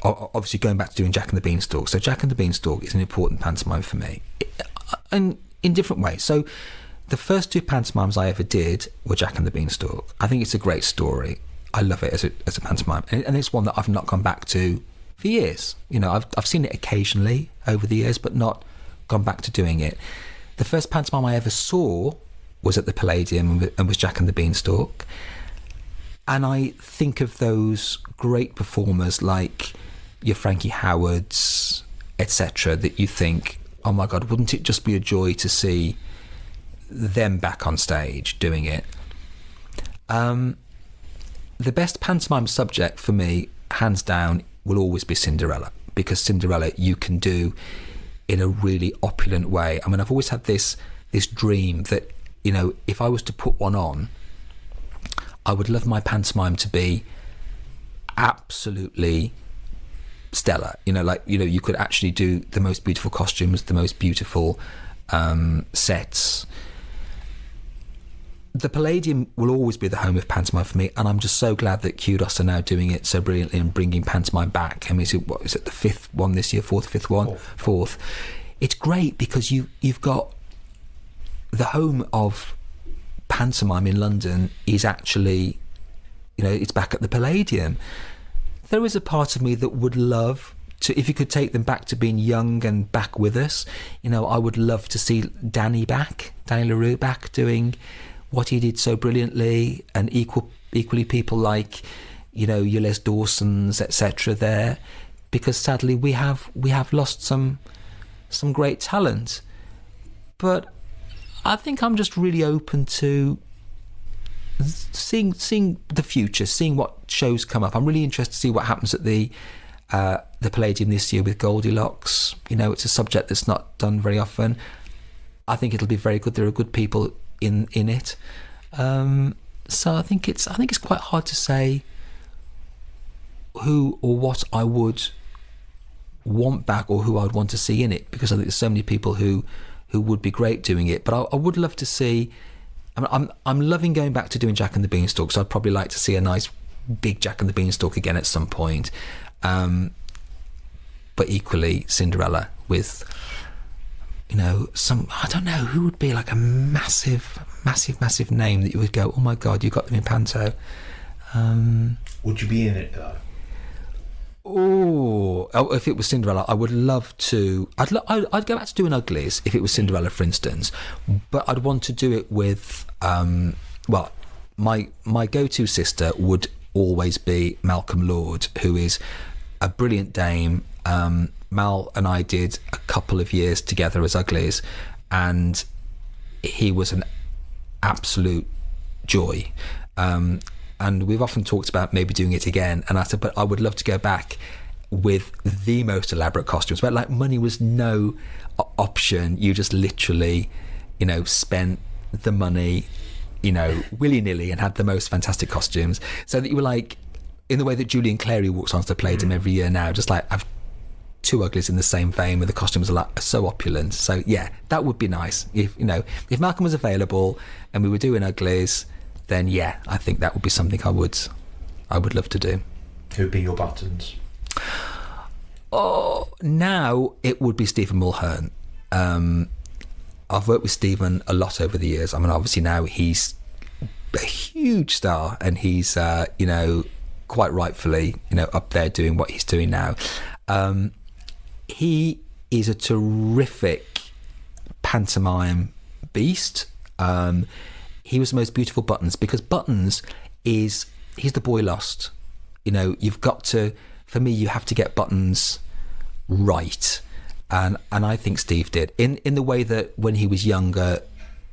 S2: obviously going back to doing Jack and the Beanstalk. So Jack and the Beanstalk is an important pantomime for me, and in different ways. So the first two pantomimes I ever did were Jack and the Beanstalk. I think it's a great story. I love it as a pantomime, and it's one that I've not gone back to for years. I've seen it occasionally over the years, but not gone back to doing it. The first pantomime I ever saw was at the Palladium and was Jack and the Beanstalk. And I think of those great performers like your Frankie Howards, etc., that you think, oh my God, wouldn't it just be a joy to see them back on stage doing it? The best pantomime subject for me, hands down, will always be Cinderella, because Cinderella you can do in a really opulent way. I mean, I've always had this dream that, if I was to put one on, I would love my pantomime to be absolutely stellar. You could actually do the most beautiful costumes, the most beautiful sets. The Palladium will always be the home of pantomime for me, and I'm just so glad that Kudos are now doing it so brilliantly and bringing pantomime back. I mean, is it the fifth one this year? Fourth. It's great because you've got the home of pantomime in London is actually, it's back at the Palladium. There is a part of me that would love to, if you could take them back to being young and back with us, I would love to see Danny La Rue back doing what he did so brilliantly, and equally people like, your Les Dawsons, etc. there, because sadly we have lost some great talent. But I think I'm just really open to seeing the future, seeing what shows come up. I'm really interested to see what happens at the Palladium this year with Goldilocks. It's a subject that's not done very often. I think it'll be very good. There are good people in it. So I think it's quite hard to say who or what I would want back or who I would want to see in it, because I think there's so many people who would be great doing it. But I would love to see. I'm loving going back to doing Jack and the Beanstalk, so I'd probably like to see a nice big Jack and the Beanstalk again at some point. But equally Cinderella with, some, I don't know, who would be like a massive name that you would go, oh my God, you got them in Panto.
S1: Would you be in it though?
S2: Oh, if it was Cinderella, I would love to. I'd go back to doing Uglies if it was Cinderella, for instance. But I'd want to do it with, my go-to sister would always be Malcolm Lord, who is a brilliant dame. Mal and I did a couple of years together as Uglies, and he was an absolute joy. And we've often talked about maybe doing it again. And I said, but I would love to go back with the most elaborate costumes. But like money was no option. You just literally, spent the money, willy-nilly and had the most fantastic costumes. So that you were like, in the way that Julian Clary walks onto the podium every year now, just like I've two uglies in the same vein where the costumes are like so opulent. So yeah, that would be nice. If Malcolm was available and we were doing uglies, then yeah, I think that would be something I would love to do.
S1: Who'd be your buttons?
S2: Oh, now it would be Stephen Mulhern. I've worked with Stephen a lot over the years. I mean, obviously now he's a huge star, and he's quite rightfully up there doing what he's doing now. He is a terrific pantomime beast. He was the most beautiful Buttons, because Buttons he's the boy lost. You've got to, for me, you have to get Buttons right. And I think Steve did. In the way that when he was younger,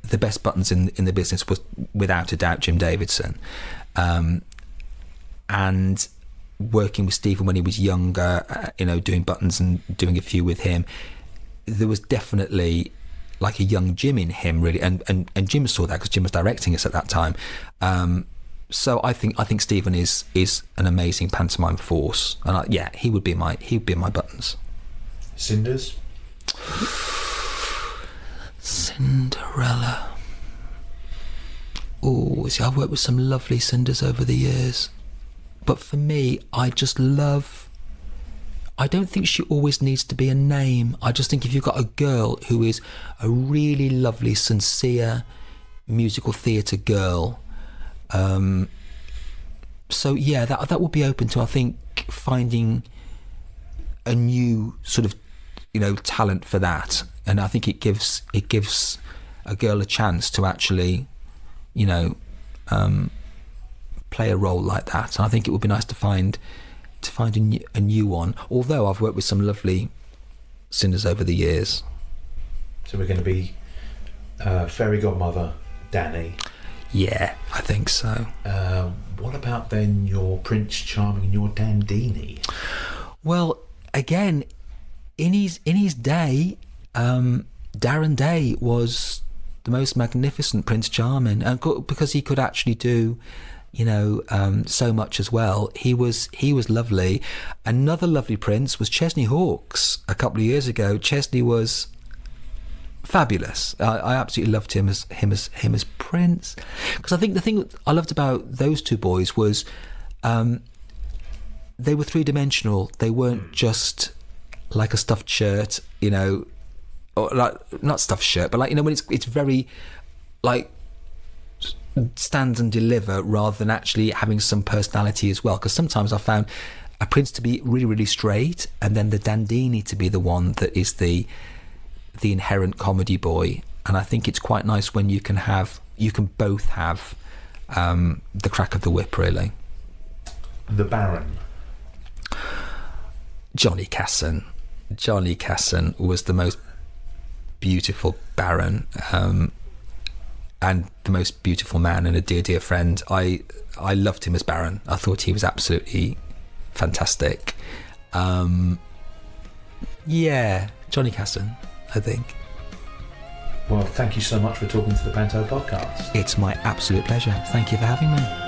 S2: the best Buttons in the business was without a doubt Jim Davidson. And working with Stephen when he was younger, doing Buttons and doing a few with him, there was definitely like a young Jim in him, really, and Jim saw that because Jim was directing us at that time. So I think Stephen is an amazing pantomime force, and he would be my Buttons.
S1: Cinders.
S2: Cinderella. Oh, see, I've worked with some lovely Cinders over the years, but for me, I don't think she always needs to be a name. I just think if you've got a girl who is a really lovely, sincere musical theatre girl, so yeah, that would be open to, I think, finding a new sort of talent for that. And I think it gives a girl a chance to actually play a role like that. And I think it would be nice to find a new one, although I've worked with some lovely Cinders over the years.
S1: So we're going to be fairy godmother Danny.
S2: Yeah, I think so.
S1: What about then your Prince Charming and your Dandini?
S2: Well, again, in his day, Darren Day was the most magnificent Prince Charming, and because he could actually do so much as well. He was lovely. Another lovely prince was Chesney Hawkes a couple of years ago. Chesney was fabulous. I absolutely loved him as prince, because I think the thing I loved about those two boys was they were three-dimensional. They weren't just like a stuffed shirt, or like, not stuffed shirt, but like when it's very like stand and deliver, rather than actually having some personality as well. Because sometimes I found a prince to be really, really straight, and then the Dandini to be the one that is the inherent comedy boy. And I think it's quite nice when you can both have the crack of the whip, really.
S1: The Baron.
S2: Johnny Casson was the most beautiful Baron, and the most beautiful man, and a dear friend. I loved him as Baron. I thought he was absolutely fantastic. Johnny Casson, I think.
S1: Well, thank you so much for talking to the Panto podcast.
S2: It's my absolute pleasure. Thank you for having me.